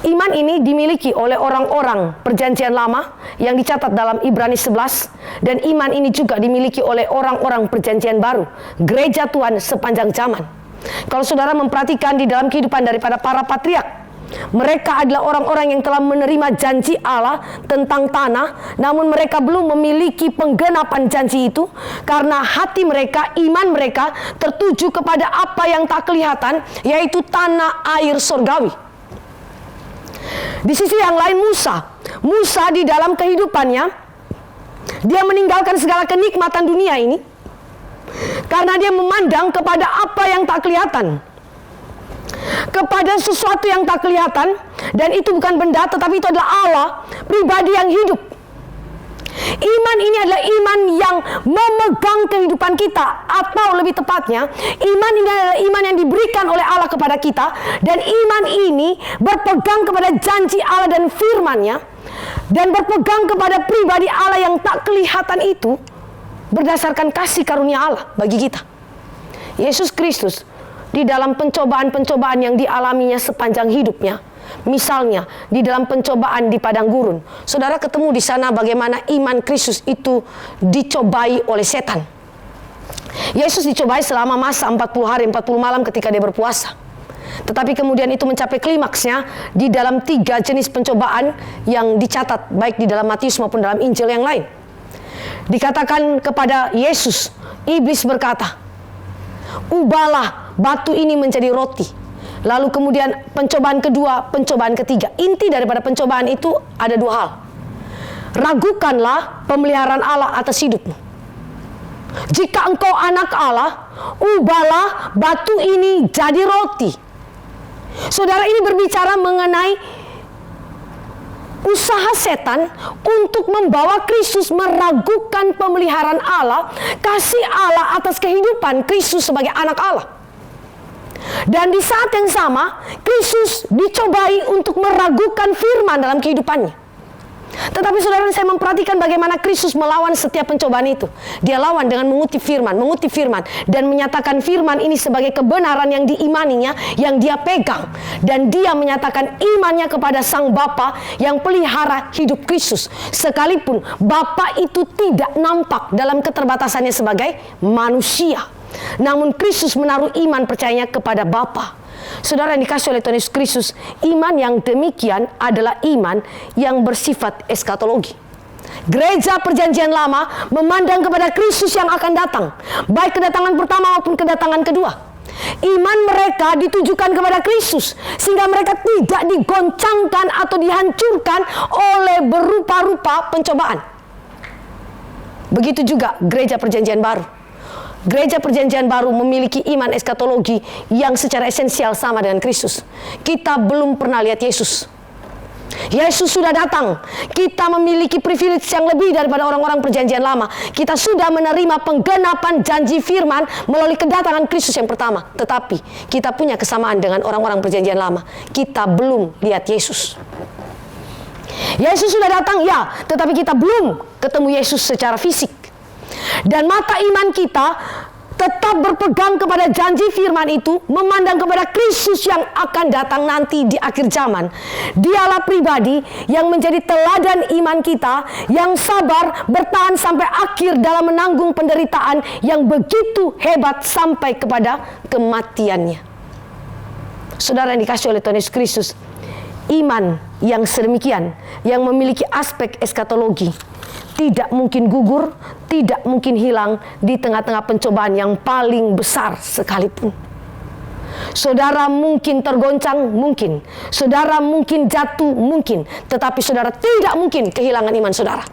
Iman ini dimiliki oleh orang-orang perjanjian lama yang dicatat dalam Ibrani 11. Dan iman ini juga dimiliki oleh orang-orang perjanjian baru, gereja Tuhan sepanjang zaman. Kalau saudara memperhatikan di dalam kehidupan daripada para patriark, mereka adalah orang-orang yang telah menerima janji Allah tentang tanah, namun mereka belum memiliki penggenapan janji itu karena hati mereka, iman mereka tertuju kepada apa yang tak kelihatan, yaitu tanah air surgawi. Di sisi yang lain, Musa di dalam kehidupannya, dia meninggalkan segala kenikmatan dunia ini karena dia memandang kepada apa yang tak kelihatan, kepada sesuatu yang tak kelihatan, dan itu bukan benda, tetapi itu adalah Allah, pribadi yang hidup. Iman ini adalah iman yang memegang kehidupan kita, atau lebih tepatnya, iman ini adalah iman yang diberikan oleh Allah kepada kita, dan iman ini berpegang kepada janji Allah dan firman-Nya, dan berpegang kepada pribadi Allah yang tak kelihatan itu, berdasarkan kasih karunia Allah bagi kita. Yesus Kristus di dalam pencobaan-pencobaan yang dialaminya sepanjang hidupnya, misalnya di dalam pencobaan di padang gurun, saudara ketemu di sana bagaimana iman Kristus itu dicobai oleh setan. Yesus dicobai selama masa 40 hari 40 malam ketika dia berpuasa. Tetapi kemudian itu mencapai klimaksnya di dalam 3 jenis pencobaan yang dicatat baik di dalam Matius maupun dalam Injil yang lain. Dikatakan kepada Yesus, iblis berkata, "Ubahlah batu ini menjadi roti." Lalu kemudian pencobaan kedua, pencobaan ketiga. Inti daripada pencobaan itu ada 2 hal. Ragukanlah pemeliharaan Allah atas hidupmu. Jika engkau anak Allah, ubahlah batu ini jadi roti. Saudara, ini berbicara mengenai usaha setan untuk membawa Kristus meragukan pemeliharaan Allah, kasih Allah atas kehidupan Kristus sebagai anak Allah. Dan di saat yang sama, Kristus dicobai untuk meragukan firman dalam kehidupannya. Tetapi saudara, saya memperhatikan bagaimana Kristus melawan setiap pencobaan itu. Dia lawan dengan mengutip firman, dan menyatakan firman ini sebagai kebenaran yang diimaninya, yang dia pegang. Dan dia menyatakan imannya kepada Sang Bapa yang pelihara hidup Kristus. Sekalipun Bapa itu tidak nampak dalam keterbatasannya sebagai manusia, namun Kristus menaruh iman percayanya kepada Bapa. Saudara yang dikasih oleh Tuhan Yesus Kristus, iman yang demikian adalah iman yang bersifat eskatologi. Gereja perjanjian lama memandang kepada Kristus yang akan datang, baik kedatangan pertama maupun kedatangan kedua. Iman mereka ditujukan kepada Kristus, sehingga mereka tidak digoncangkan atau dihancurkan oleh berupa-rupa pencobaan. Begitu juga gereja perjanjian baru. Gereja perjanjian baru memiliki iman eskatologi yang secara esensial sama dengan Kristus. Kita belum pernah lihat Yesus. Yesus sudah datang. Kita memiliki privilege yang lebih daripada orang-orang perjanjian lama. Kita sudah menerima penggenapan janji firman melalui kedatangan Kristus yang pertama. Tetapi kita punya kesamaan dengan orang-orang perjanjian lama. Kita belum lihat Yesus. Yesus sudah datang, ya, tetapi kita belum ketemu Yesus secara fisik. Dan mata iman kita tetap berpegang kepada janji firman itu, memandang kepada Kristus yang akan datang nanti di akhir zaman. Dialah pribadi yang menjadi teladan iman kita, yang sabar bertahan sampai akhir dalam menanggung penderitaan yang begitu hebat sampai kepada kematiannya. Saudara yang dikasihi oleh Tuhan Yesus Kristus, iman yang sedemikian, yang memiliki aspek eskatologi, tidak mungkin gugur, tidak mungkin hilang di tengah-tengah pencobaan yang paling besar sekalipun. Saudara mungkin tergoncang, mungkin. Saudara mungkin jatuh, mungkin. Tetapi saudara tidak mungkin kehilangan iman saudara.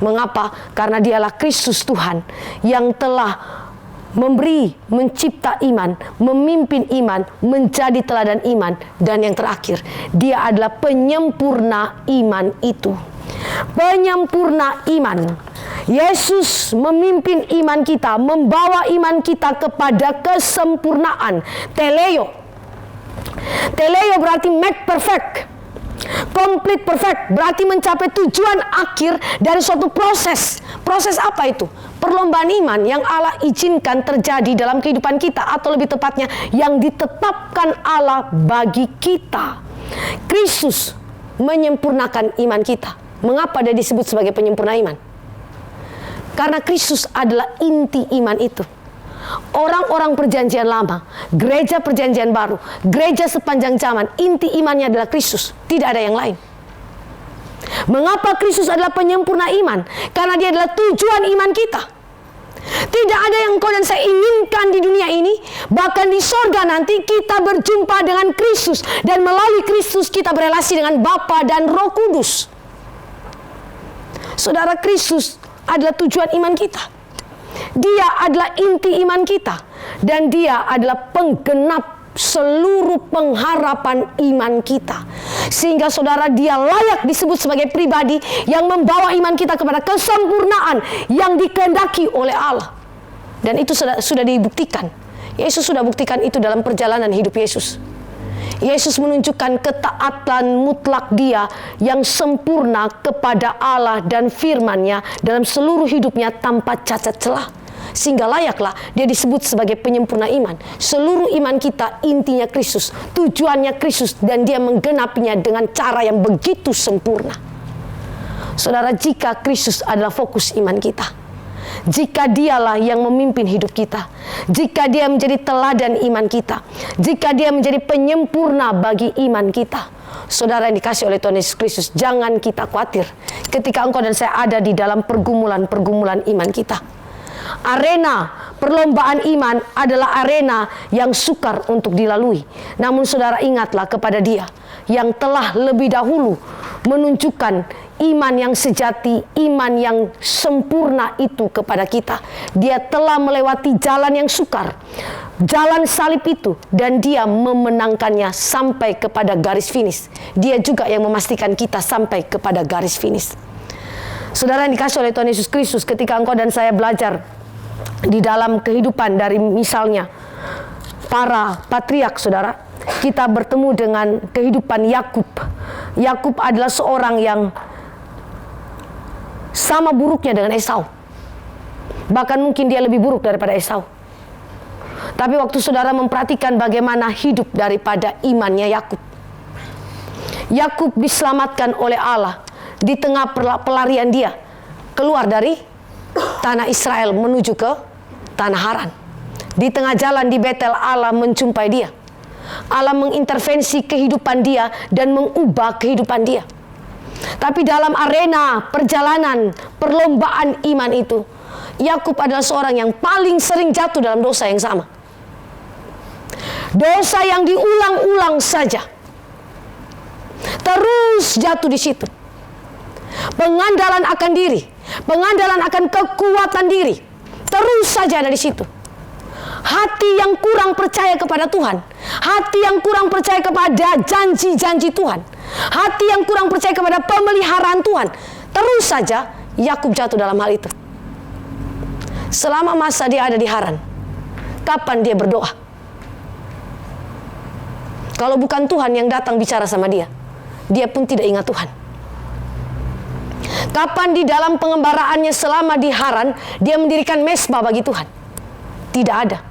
Mengapa? Karena dialah Kristus Tuhan yang telah memberi, mencipta iman, memimpin iman, menjadi teladan iman. Dan yang terakhir, dia adalah penyempurna iman itu. Penyempurna iman. Yesus memimpin iman kita, membawa iman kita kepada kesempurnaan. Teleo. Teleo berarti make perfect. Complete perfect berarti mencapai tujuan akhir dari suatu proses. Proses apa itu? Perlombaan iman yang Allah izinkan terjadi dalam kehidupan kita, atau lebih tepatnya yang ditetapkan Allah bagi kita. Kristus menyempurnakan iman kita. Mengapa dia disebut sebagai penyempurna iman? Karena Kristus adalah inti iman itu. Orang-orang perjanjian lama, gereja perjanjian baru, gereja sepanjang zaman, inti imannya adalah Kristus. Tidak ada yang lain. Mengapa Kristus adalah penyempurna iman? Karena dia adalah tujuan iman kita. Tidak ada yang engkau dan saya inginkan di dunia ini. Bahkan di sorga nanti kita berjumpa dengan Kristus. Dan melalui Kristus kita berelasi dengan Bapa dan Roh Kudus. Saudara, Kristus adalah tujuan iman kita. Dia adalah inti iman kita. Dan dia adalah penggenap seluruh pengharapan iman kita. Sehingga saudara, dia layak disebut sebagai pribadi yang membawa iman kita kepada kesempurnaan yang dikehendaki oleh Allah. Dan itu sudah dibuktikan. Yesus sudah buktikan itu dalam perjalanan hidup Yesus. Yesus menunjukkan ketaatan mutlak dia yang sempurna kepada Allah dan firman-Nya dalam seluruh hidupnya tanpa cacat celah. Sehingga layaklah dia disebut sebagai penyempurna iman. Seluruh iman kita intinya Kristus, tujuannya Kristus, dan dia menggenapinya dengan cara yang begitu sempurna. Saudara, jika Kristus adalah fokus iman kita, jika dialah yang memimpin hidup kita, jika dia menjadi teladan iman kita, jika dia menjadi penyempurna bagi iman kita, saudara yang dikasihi oleh Tuhan Yesus Kristus, jangan kita khawatir ketika engkau dan saya ada di dalam pergumulan-pergumulan iman kita. Arena perlombaan iman adalah arena yang sukar untuk dilalui. Namun saudara, ingatlah kepada dia yang telah lebih dahulu menunjukkan iman yang sejati, iman yang sempurna itu kepada kita. Dia telah melewati jalan yang sukar, jalan salib itu, dan dia memenangkannya sampai kepada garis finish. Dia juga yang memastikan kita sampai kepada garis finish. Saudara yang dikasihi oleh Tuhan Yesus Kristus, ketika engkau dan saya belajar di dalam kehidupan dari misalnya para patriark, saudara, kita bertemu dengan kehidupan Yakub. Yakub adalah seorang yang sama buruknya dengan Esau. Bahkan mungkin dia lebih buruk daripada Esau. Tapi waktu saudara memperhatikan bagaimana hidup daripada imannya Yakub, Yakub diselamatkan oleh Allah di tengah pelarian dia keluar dari tanah Israel menuju ke tanah Haran. Di tengah jalan di Betel, Allah menjumpai dia. Allah mengintervensi kehidupan dia dan mengubah kehidupan dia. Tapi dalam arena perjalanan perlombaan iman itu, Yakub adalah seorang yang paling sering jatuh dalam dosa yang sama. Dosa yang diulang-ulang saja. Terus jatuh di situ. Pengandalan akan diri, pengandalan akan kekuatan diri, terus saja ada di situ. Hati yang kurang percaya kepada Tuhan, hati yang kurang percaya kepada janji-janji Tuhan, hati yang kurang percaya kepada pemeliharaan Tuhan, terus saja Yakub jatuh dalam hal itu. Selama masa dia ada di Haran, kapan dia berdoa? Kalau bukan Tuhan yang datang bicara sama dia, dia pun tidak ingat Tuhan. Kapan di dalam pengembaraannya selama di Haran, dia mendirikan mesbah bagi Tuhan? Tidak ada.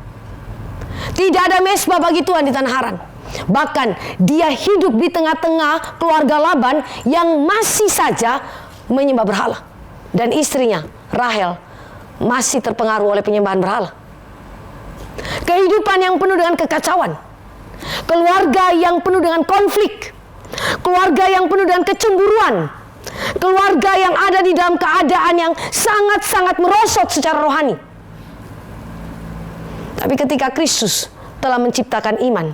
Tidak ada mesbah bagi Tuhan di tanah Haran. Bahkan dia hidup di tengah-tengah keluarga Laban yang masih saja menyembah berhala. Dan istrinya, Rahel, masih terpengaruh oleh penyembahan berhala. Kehidupan yang penuh dengan kekacauan. Keluarga yang penuh dengan konflik. Keluarga yang penuh dengan kecemburuan. Keluarga yang ada di dalam keadaan yang sangat-sangat merosot secara rohani. Tapi ketika Kristus telah menciptakan iman,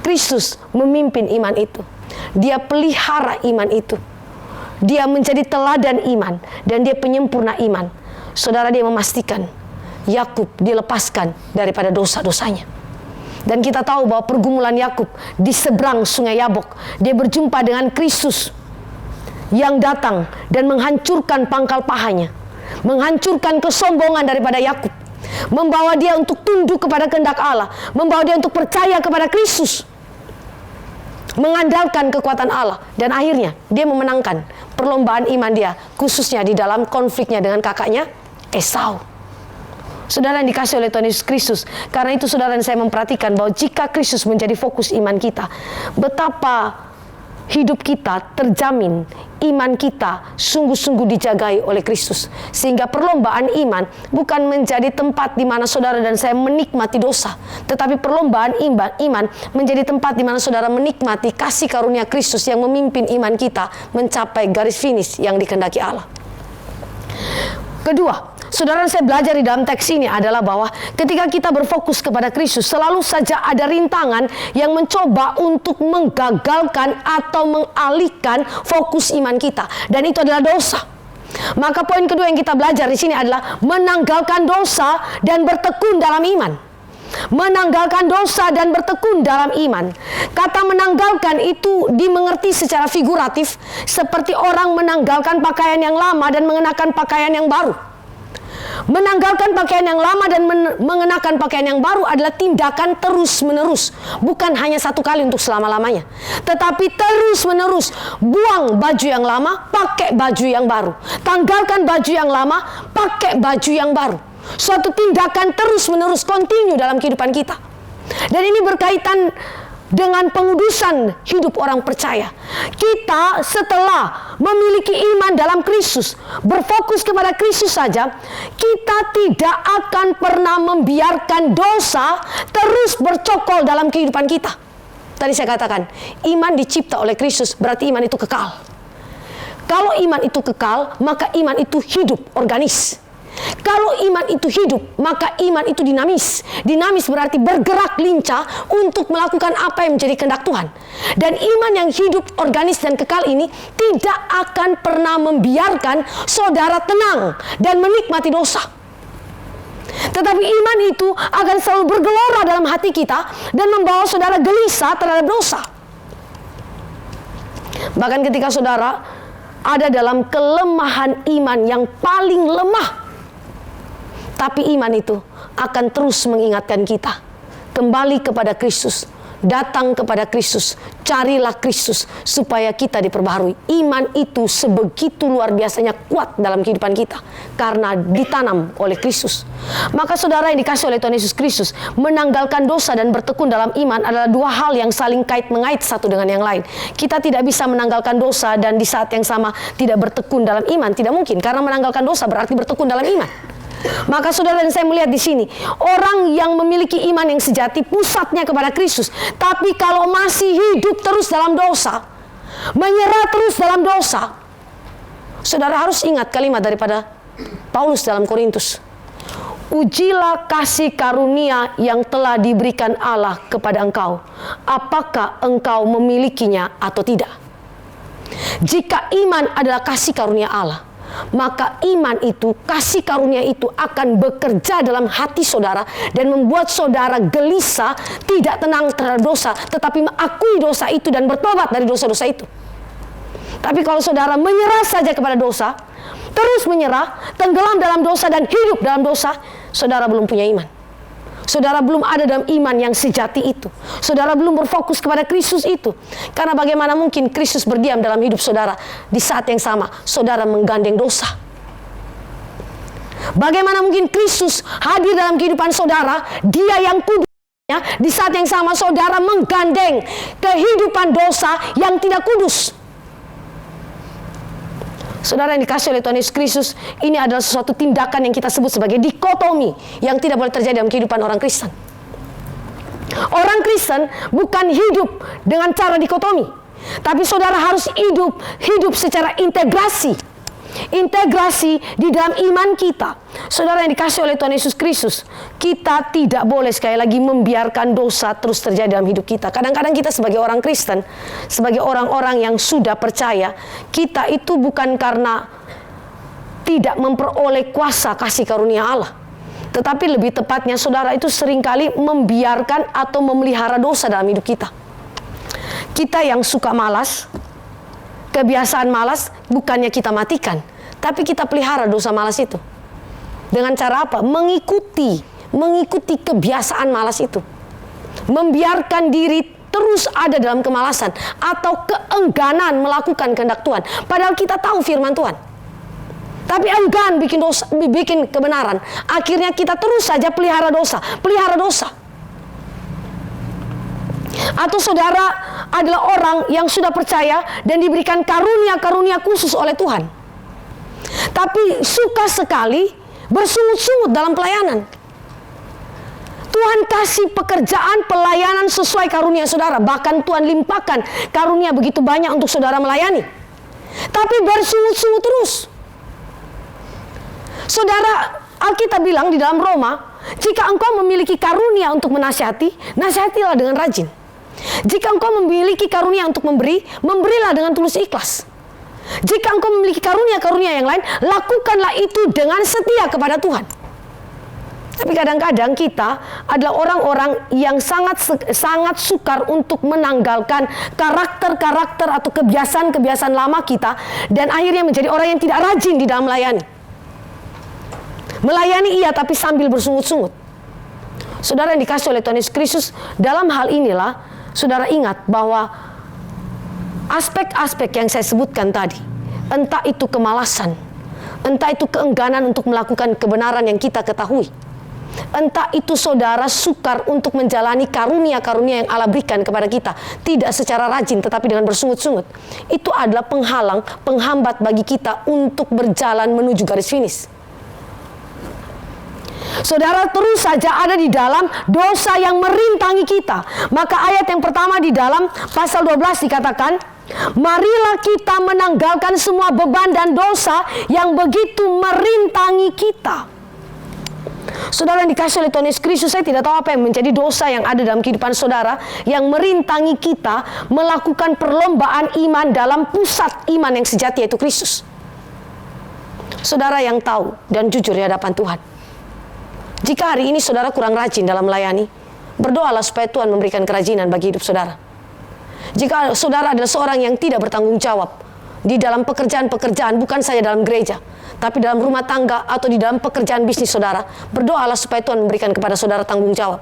Kristus memimpin iman itu. Dia pelihara iman itu. Dia menjadi teladan iman dan dia penyempurna iman. Saudara, dia memastikan Yakub dilepaskan daripada dosa-dosanya. Dan kita tahu bahwa pergumulan Yakub di seberang sungai Yabok, dia berjumpa dengan Kristus yang datang dan menghancurkan pangkal pahanya, menghancurkan kesombongan daripada Yakub, membawa dia untuk tunduk kepada kehendak Allah, membawa dia untuk percaya kepada Kristus, mengandalkan kekuatan Allah, dan akhirnya dia memenangkan perlombaan iman dia, khususnya di dalam konfliknya dengan kakaknya Esau. Saudara yang dikasih oleh Tuhan Yesus Kristus, karena itu saudara dan saya memperhatikan bahwa jika Kristus menjadi fokus iman kita, betapa hidup kita terjamin, iman kita sungguh-sungguh dijagai oleh Kristus. Sehingga perlombaan iman bukan menjadi tempat di mana saudara dan saya menikmati dosa, tetapi perlombaan iman menjadi tempat di mana saudara menikmati kasih karunia Kristus yang memimpin iman kita mencapai garis finish yang dikehendaki Allah. Kedua, saudara, saya belajar di dalam teks ini adalah bahwa ketika kita berfokus kepada Kristus, selalu saja ada rintangan yang mencoba untuk menggagalkan atau mengalihkan fokus iman kita, dan itu adalah dosa. Maka poin kedua yang kita belajar di sini adalah menanggalkan dosa dan bertekun dalam iman. Menanggalkan dosa dan bertekun dalam iman. Kata menanggalkan itu dimengerti secara figuratif, seperti orang menanggalkan pakaian yang lama dan mengenakan pakaian yang baru. Menanggalkan pakaian yang lama dan mengenakan pakaian yang baru adalah tindakan terus-menerus, bukan hanya satu kali untuk selama-lamanya, tetapi terus-menerus. Buang baju yang lama, pakai baju yang baru. Tanggalkan baju yang lama, pakai baju yang baru. Suatu tindakan terus-menerus, kontinu dalam kehidupan kita. Dan ini berkaitan dengan pengudusan hidup orang percaya. Kita setelah memiliki iman dalam Kristus, berfokus kepada Kristus saja, kita tidak akan pernah membiarkan dosa terus bercokol dalam kehidupan kita. Tadi saya katakan, iman dicipta oleh Kristus, berarti iman itu kekal. Kalau iman itu kekal, maka iman itu hidup, organis. Kalau iman itu hidup, maka iman itu dinamis. Dinamis berarti bergerak lincah untuk melakukan apa yang menjadi kehendak Tuhan. Dan iman yang hidup, organis, dan kekal ini tidak akan pernah membiarkan saudara tenang dan menikmati dosa. Tetapi iman itu akan selalu bergelora dalam hati kita dan membawa saudara gelisah terhadap dosa. Bahkan ketika saudara ada dalam kelemahan iman yang paling lemah, tapi iman itu akan terus mengingatkan kita kembali kepada Kristus, datang kepada Kristus, carilah Kristus supaya kita diperbaharui. Iman itu sebegitu luar biasanya kuat dalam kehidupan kita karena ditanam oleh Kristus. Maka saudara yang dikasih oleh Tuhan Yesus Kristus, menanggalkan dosa dan bertekun dalam iman adalah dua hal yang saling kait-mengait satu dengan yang lain. Kita tidak bisa menanggalkan dosa dan di saat yang sama tidak bertekun dalam iman, tidak mungkin, karena menanggalkan dosa berarti bertekun dalam iman. Maka saudara dan saya melihat di sini, orang yang memiliki iman yang sejati pusatnya kepada Kristus, tapi kalau masih hidup terus dalam dosa, menyerah terus dalam dosa, saudara harus ingat kalimat daripada Paulus dalam Korintus. Ujilah kasih karunia yang telah diberikan Allah kepada engkau. Apakah engkau memilikinya atau tidak? Jika iman adalah kasih karunia Allah, maka iman itu, kasih karunia itu akan bekerja dalam hati saudara dan membuat saudara gelisah, tidak tenang terhadap dosa, tetapi mengakui dosa itu dan bertobat dari dosa-dosa itu. Tapi kalau saudara menyerah saja kepada dosa, terus menyerah, tenggelam dalam dosa dan hidup dalam dosa, saudara belum punya iman. Saudara belum ada dalam iman yang sejati itu. Saudara belum berfokus kepada Kristus itu. Karena bagaimana mungkin Kristus berdiam dalam hidup saudara di saat yang sama saudara menggandeng dosa? Bagaimana mungkin Kristus hadir dalam kehidupan saudara, Dia yang kudusnya, di saat yang sama saudara menggandeng kehidupan dosa yang tidak kudus? Saudara yang dikasih oleh Tuhan Yesus Kristus, ini adalah sesuatu tindakan yang kita sebut sebagai dikotomi yang tidak boleh terjadi dalam kehidupan orang Kristen. Orang Kristen bukan hidup dengan cara dikotomi, tapi saudara harus hidup secara integrasi. Integrasi di dalam iman kita. Saudara yang dikasih oleh Tuhan Yesus Kristus, kita tidak boleh sekali lagi membiarkan dosa terus terjadi dalam hidup kita. Kadang-kadang kita sebagai orang Kristen, sebagai orang-orang yang sudah percaya, kita itu bukan karena tidak memperoleh kuasa kasih karunia Allah, tetapi lebih tepatnya saudara itu seringkali membiarkan atau memelihara dosa dalam hidup kita. Kita yang suka malas, kebiasaan malas, bukannya kita matikan, tapi kita pelihara dosa malas itu. Dengan cara apa? Mengikuti kebiasaan malas itu. Membiarkan diri terus ada dalam kemalasan atau keengganan melakukan kehendak Tuhan. Padahal kita tahu firman Tuhan, tapi enggan bikin kebenaran. Akhirnya kita terus saja pelihara dosa. Atau saudara adalah orang yang sudah percaya dan diberikan karunia-karunia khusus oleh Tuhan, tapi suka sekali bersungut-sungut dalam pelayanan. Tuhan kasih pekerjaan pelayanan sesuai karunia saudara. Bahkan Tuhan limpahkan karunia begitu banyak untuk saudara melayani, tapi bersungut-sungut terus. Saudara, Alkitab bilang di dalam Roma, jika engkau memiliki karunia untuk menasihati, nasihatilah dengan rajin. Jika engkau memiliki karunia untuk memberi, memberilah dengan tulus ikhlas. Jika engkau memiliki karunia-karunia yang lain, lakukanlah itu dengan setia kepada Tuhan. Tapi kadang-kadang kita adalah orang-orang yang sangat sukar untuk menanggalkan karakter-karakter atau kebiasaan-kebiasaan lama kita, dan akhirnya menjadi orang yang tidak rajin di dalam melayani. Melayani iya, tapi sambil bersungut-sungut. Saudara yang dikasih oleh Tuhan Yesus Kristus, dalam hal inilah saudara ingat bahwa aspek-aspek yang saya sebutkan tadi, entah itu kemalasan, entah itu keengganan untuk melakukan kebenaran yang kita ketahui, entah itu saudara sukar untuk menjalani karunia-karunia yang Allah berikan kepada kita, tidak secara rajin tetapi dengan bersungut-sungut, itu adalah penghalang, penghambat bagi kita untuk berjalan menuju garis finish. Saudara terus saja ada di dalam dosa yang merintangi kita. Maka ayat yang pertama di dalam pasal 12 dikatakan, marilah kita menanggalkan semua beban dan dosa yang begitu merintangi kita. Saudara yang dikasih oleh Tuhan Yesus Kristus, saya tidak tahu apa yang menjadi dosa yang ada dalam kehidupan saudara yang merintangi kita melakukan perlombaan iman dalam pusat iman yang sejati, yaitu Kristus. Saudara yang tahu dan jujur di hadapan Tuhan, jika hari ini saudara kurang rajin dalam melayani, berdoalah supaya Tuhan memberikan kerajinan bagi hidup saudara. Jika saudara adalah seorang yang tidak bertanggung jawab di dalam pekerjaan-pekerjaan, bukan saja dalam gereja, tapi dalam rumah tangga atau di dalam pekerjaan bisnis saudara, berdoalah supaya Tuhan memberikan kepada saudara tanggung jawab.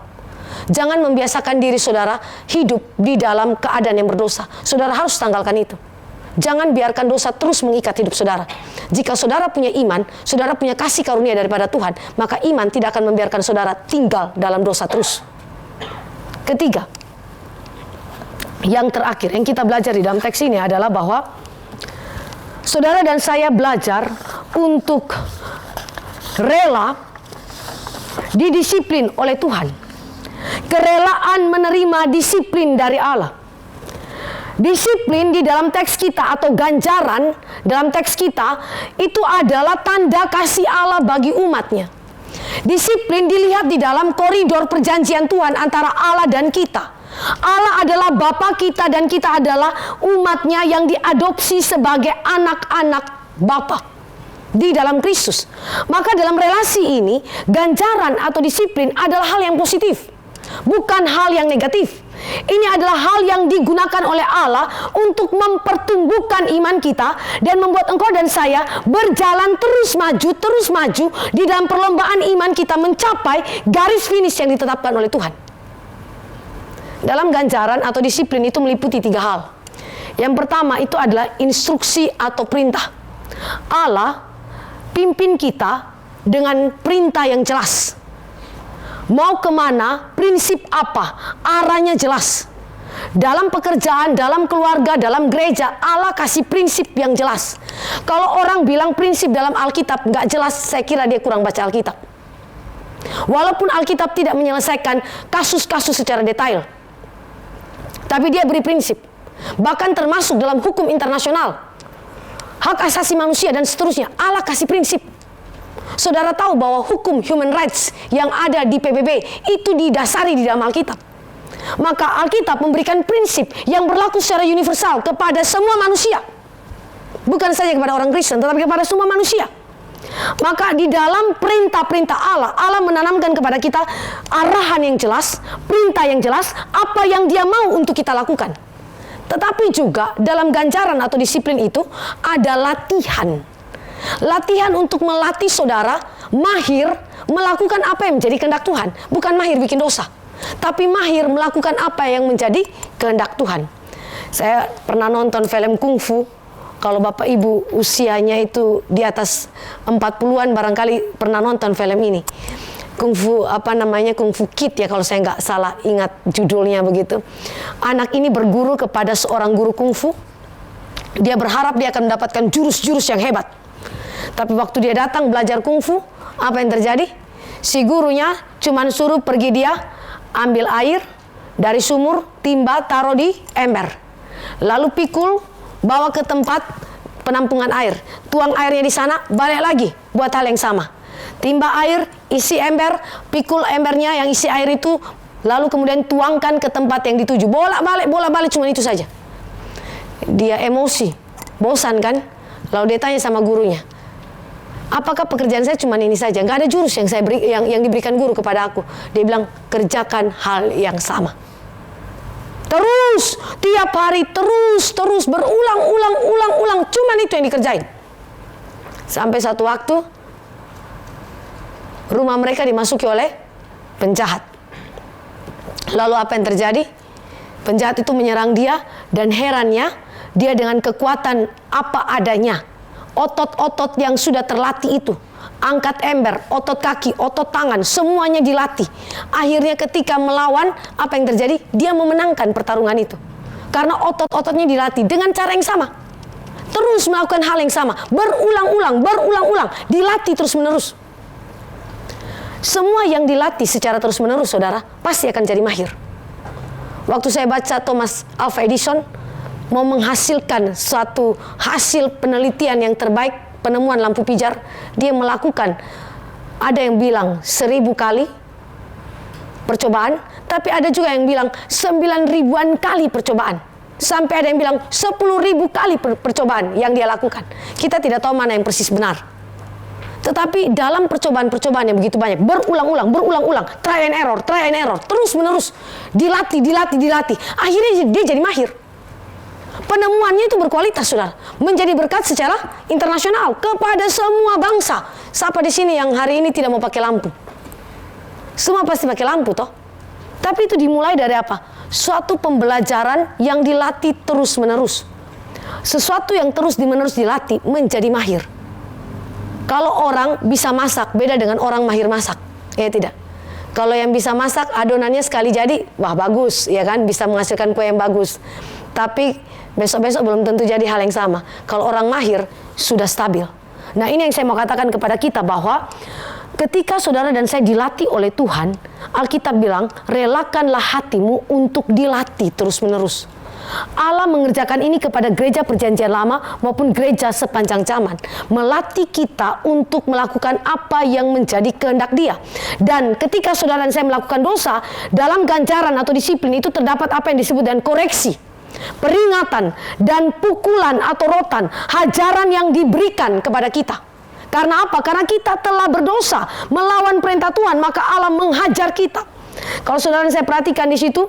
Jangan membiasakan diri saudara hidup di dalam keadaan yang berdosa. Saudara harus tanggalkan itu. Jangan biarkan dosa terus mengikat hidup saudara. Jika saudara punya iman, saudara punya kasih karunia daripada Tuhan, maka iman tidak akan membiarkan saudara tinggal dalam dosa terus. Ketiga, yang terakhir yang kita belajar di dalam teks ini adalah bahwa saudara dan saya belajar untuk rela didisiplin oleh Tuhan. Kerelaan menerima disiplin dari Allah. Disiplin di dalam teks kita atau ganjaran dalam teks kita itu adalah tanda kasih Allah bagi umatnya. Disiplin dilihat di dalam koridor perjanjian Tuhan antara Allah dan kita. Allah adalah Bapa kita dan kita adalah umatnya yang diadopsi sebagai anak-anak Bapa di dalam Kristus. Maka dalam relasi ini, ganjaran atau disiplin adalah hal yang positif, bukan hal yang negatif. Ini adalah hal yang digunakan oleh Allah untuk mempertumbuhkan iman kita dan membuat engkau dan saya berjalan terus maju di dalam perlombaan iman kita mencapai garis finish yang ditetapkan oleh Tuhan. Dalam ganjaran atau disiplin itu meliputi 3 hal. Yang pertama itu adalah instruksi atau perintah. Allah pimpin kita dengan perintah yang jelas. Mau kemana, prinsip apa, arahnya jelas. Dalam pekerjaan, dalam keluarga, dalam gereja, Allah kasih prinsip yang jelas. Kalau orang bilang prinsip dalam Alkitab nggak jelas, saya kira dia kurang baca Alkitab. Walaupun Alkitab tidak menyelesaikan kasus-kasus secara detail, tapi dia beri prinsip. Bahkan termasuk dalam hukum internasional, hak asasi manusia dan seterusnya, Allah kasih prinsip. Saudara tahu bahwa hukum human rights yang ada di PBB itu didasari di dalam Alkitab. Maka Alkitab memberikan prinsip yang berlaku secara universal kepada semua manusia. Bukan saja kepada orang Kristen, tetapi kepada semua manusia. Maka di dalam perintah-perintah Allah, Allah menanamkan kepada kita arahan yang jelas, perintah yang jelas, apa yang Dia mau untuk kita lakukan. Tetapi juga dalam ganjaran atau disiplin itu ada latihan. Latihan untuk melatih saudara mahir melakukan apa yang menjadi kehendak Tuhan. Bukan mahir bikin dosa, tapi mahir melakukan apa yang menjadi kehendak Tuhan. Saya pernah nonton film kungfu. Kalau Bapak Ibu usianya itu di atas 40-an barangkali pernah nonton film ini. Kungfu Kungfu Kid ya kalau saya nggak salah ingat judulnya begitu. Anak ini berguru kepada seorang guru kungfu. Dia berharap dia akan mendapatkan jurus-jurus yang hebat. Tapi waktu dia datang belajar kungfu, apa yang terjadi? Si gurunya cuman suruh pergi dia ambil air dari sumur, timba, taruh di ember. Lalu pikul, bawa ke tempat penampungan air. Tuang airnya di sana, balik lagi buat hal yang sama. Timba air, isi ember, pikul embernya yang isi air itu, lalu kemudian tuangkan ke tempat yang dituju. Bolak-balik cuma itu saja. Dia emosi, bosan kan? Lalu dia tanya sama gurunya, apakah pekerjaan saya cuma ini saja? Nggak ada jurus yang saya beri, yang diberikan guru kepada aku. Dia bilang, kerjakan hal yang sama. Terus, tiap hari terus berulang, cuman itu yang dikerjain. Sampai satu waktu, rumah mereka dimasuki oleh penjahat. Lalu apa yang terjadi? Penjahat itu menyerang dia, dan herannya, dia dengan kekuatan apa adanya, otot-otot yang sudah terlatih itu, angkat ember, otot kaki, otot tangan, semuanya dilatih. Akhirnya ketika melawan, apa yang terjadi? Dia memenangkan pertarungan itu. Karena otot-ototnya dilatih dengan cara yang sama. Terus melakukan hal yang sama, berulang-ulang, dilatih terus-menerus. Semua yang dilatih secara terus-menerus, saudara, pasti akan jadi mahir. Waktu saya baca Thomas Alva Edison mau menghasilkan suatu hasil penelitian yang terbaik, penemuan lampu pijar, dia melakukan, ada yang bilang 1000 kali percobaan, tapi ada juga yang bilang 9.000-an kali percobaan. Sampai ada yang bilang 10.000 kali percobaan yang dia lakukan. Kita tidak tahu mana yang persis benar. Tetapi dalam percobaan-percobaan yang begitu banyak, berulang-ulang, try and error, terus-menerus, dilatih. Akhirnya dia jadi mahir. Penemuannya itu berkualitas, saudara. Menjadi berkat secara internasional kepada semua bangsa. Siapa di sini yang hari ini tidak mau pakai lampu? Semua pasti pakai lampu, toh. Tapi itu dimulai dari apa? Suatu pembelajaran yang dilatih terus-menerus. Sesuatu yang terus-menerus dilatih menjadi mahir. Kalau orang bisa masak, beda dengan orang mahir masak. Ya tidak? Kalau yang bisa masak, adonannya sekali jadi, wah bagus, ya kan? Bisa menghasilkan kue yang bagus. Tapi besok-besok belum tentu jadi hal yang sama. Kalau orang mahir, sudah stabil. Nah, ini yang saya mau katakan kepada kita, bahwa ketika saudara dan saya dilatih oleh Tuhan, Alkitab bilang, relakanlah hatimu untuk dilatih terus-menerus. Allah mengerjakan ini kepada gereja perjanjian lama maupun gereja sepanjang zaman. Melatih kita untuk melakukan apa yang menjadi kehendak Dia. Dan ketika saudara dan saya melakukan dosa, dalam ganjaran atau disiplin itu terdapat apa yang disebut dengan koreksi, peringatan, dan pukulan atau rotan, hajaran yang diberikan kepada kita. Karena apa? Karena kita telah berdosa melawan perintah Tuhan, maka Allah menghajar kita. Kalau saudara dan saya perhatikan di situ,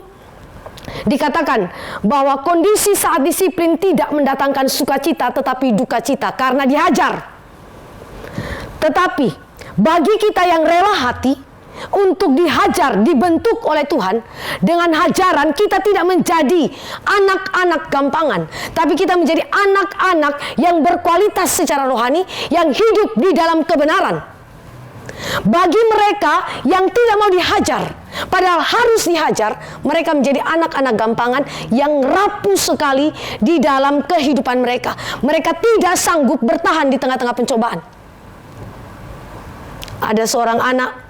dikatakan bahwa kondisi saat disiplin tidak mendatangkan sukacita tetapi duka cita karena dihajar. Tetapi bagi kita yang rela hati untuk dihajar, dibentuk oleh Tuhan dengan hajaran, kita tidak menjadi anak-anak gampangan, tapi kita menjadi anak-anak yang berkualitas secara rohani, yang hidup di dalam kebenaran. Bagi mereka yang tidak mau dihajar, padahal harus dihajar, mereka menjadi anak-anak gampangan yang rapuh sekali di dalam kehidupan mereka. Mereka tidak sanggup bertahan di tengah-tengah pencobaan. Ada seorang anak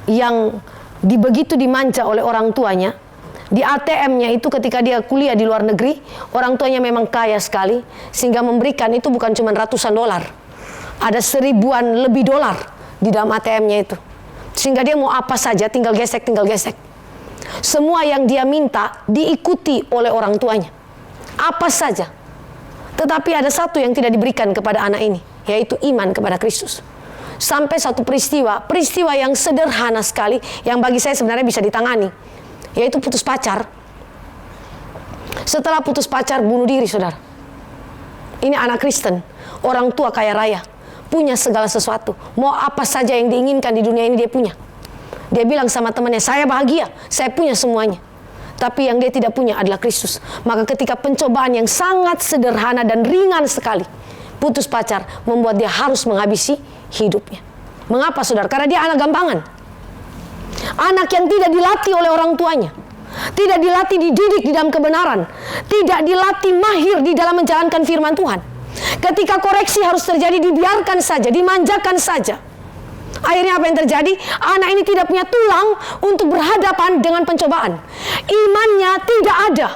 yang begitu dimanja oleh orang tuanya. Di ATM-nya itu ketika dia kuliah di luar negeri, orang tuanya memang kaya sekali, sehingga memberikan itu bukan cuma ratusan dolar, ada 1000-an lebih dolar di dalam ATM-nya itu. Sehingga dia mau apa saja tinggal gesek. Semua yang dia minta diikuti oleh orang tuanya. Apa saja. Tetapi ada satu yang tidak diberikan kepada anak ini, yaitu iman kepada Kristus. Sampai satu peristiwa yang sederhana sekali, yang bagi saya sebenarnya bisa ditangani, yaitu putus pacar. Setelah putus pacar, bunuh diri, saudara. Ini anak Kristen, orang tua kaya raya, punya segala sesuatu, mau apa saja yang diinginkan di dunia ini dia punya. Dia bilang sama temannya, saya bahagia, saya punya semuanya. Tapi yang dia tidak punya adalah Kristus. Maka ketika pencobaan yang sangat sederhana dan ringan sekali, putus pacar, membuat dia harus menghabisi hidupnya. Mengapa, saudara? Karena dia anak gampangan. Anak yang tidak dilatih oleh orang tuanya, tidak dilatih, dididik di dalam kebenaran, tidak dilatih mahir di dalam menjalankan firman Tuhan. Ketika koreksi harus terjadi, dibiarkan saja, dimanjakan saja. Akhirnya apa yang terjadi? Anak ini tidak punya tulang untuk berhadapan dengan pencobaan. Imannya tidak ada.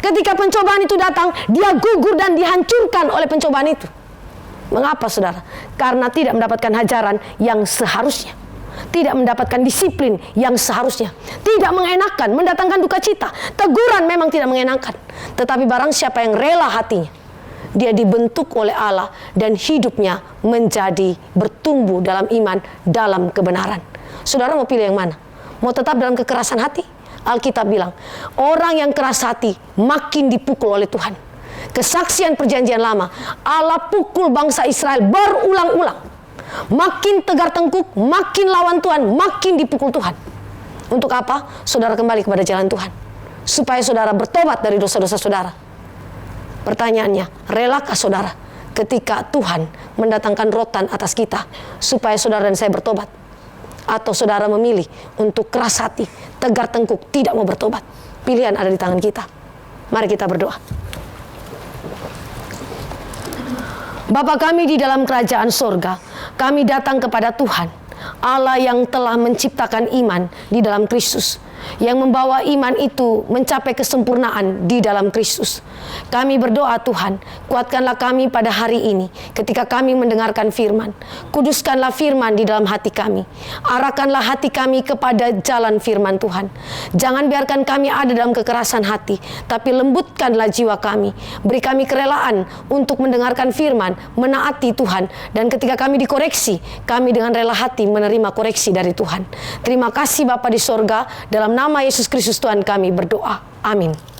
Ketika pencobaan itu datang, dia gugur dan dihancurkan oleh pencobaan itu. Mengapa, saudara? Karena tidak mendapatkan hajaran yang seharusnya, tidak mendapatkan disiplin yang seharusnya, tidak mengenakan, mendatangkan duka cita. Teguran memang tidak mengenakan, tetapi barang siapa yang rela hatinya, dia dibentuk oleh Allah dan hidupnya menjadi bertumbuh dalam iman, dalam kebenaran. Saudara mau pilih yang mana? Mau tetap dalam kekerasan hati? Alkitab bilang, orang yang keras hati makin dipukul oleh Tuhan. Kesaksian perjanjian lama, Allah pukul bangsa Israel berulang-ulang. Makin tegar tengkuk, makin lawan Tuhan, makin dipukul Tuhan. Untuk apa? Saudara kembali kepada jalan Tuhan, supaya saudara bertobat dari dosa-dosa saudara. Pertanyaannya, relakah saudara ketika Tuhan mendatangkan rotan atas kita supaya saudara dan saya bertobat? Atau saudara memilih untuk keras hati, tegar tengkuk, tidak mau bertobat? Pilihan ada di tangan kita. Mari kita berdoa. Bapa kami di dalam kerajaan sorga, kami datang kepada Tuhan, Allah yang telah menciptakan iman di dalam Kristus, yang membawa iman itu mencapai kesempurnaan di dalam Kristus. Kami berdoa, Tuhan, kuatkanlah kami pada hari ini ketika kami mendengarkan firman. Kuduskanlah firman di dalam hati kami. Arahkanlah hati kami kepada jalan firman Tuhan. Jangan biarkan kami ada dalam kekerasan hati, tapi lembutkanlah jiwa kami. Beri kami kerelaan untuk mendengarkan firman, menaati Tuhan, dan ketika kami dikoreksi, kami dengan rela hati menerima koreksi dari Tuhan. Terima kasih Bapa di sorga, dalam nama Yesus Kristus Tuhan kami berdoa. Amin.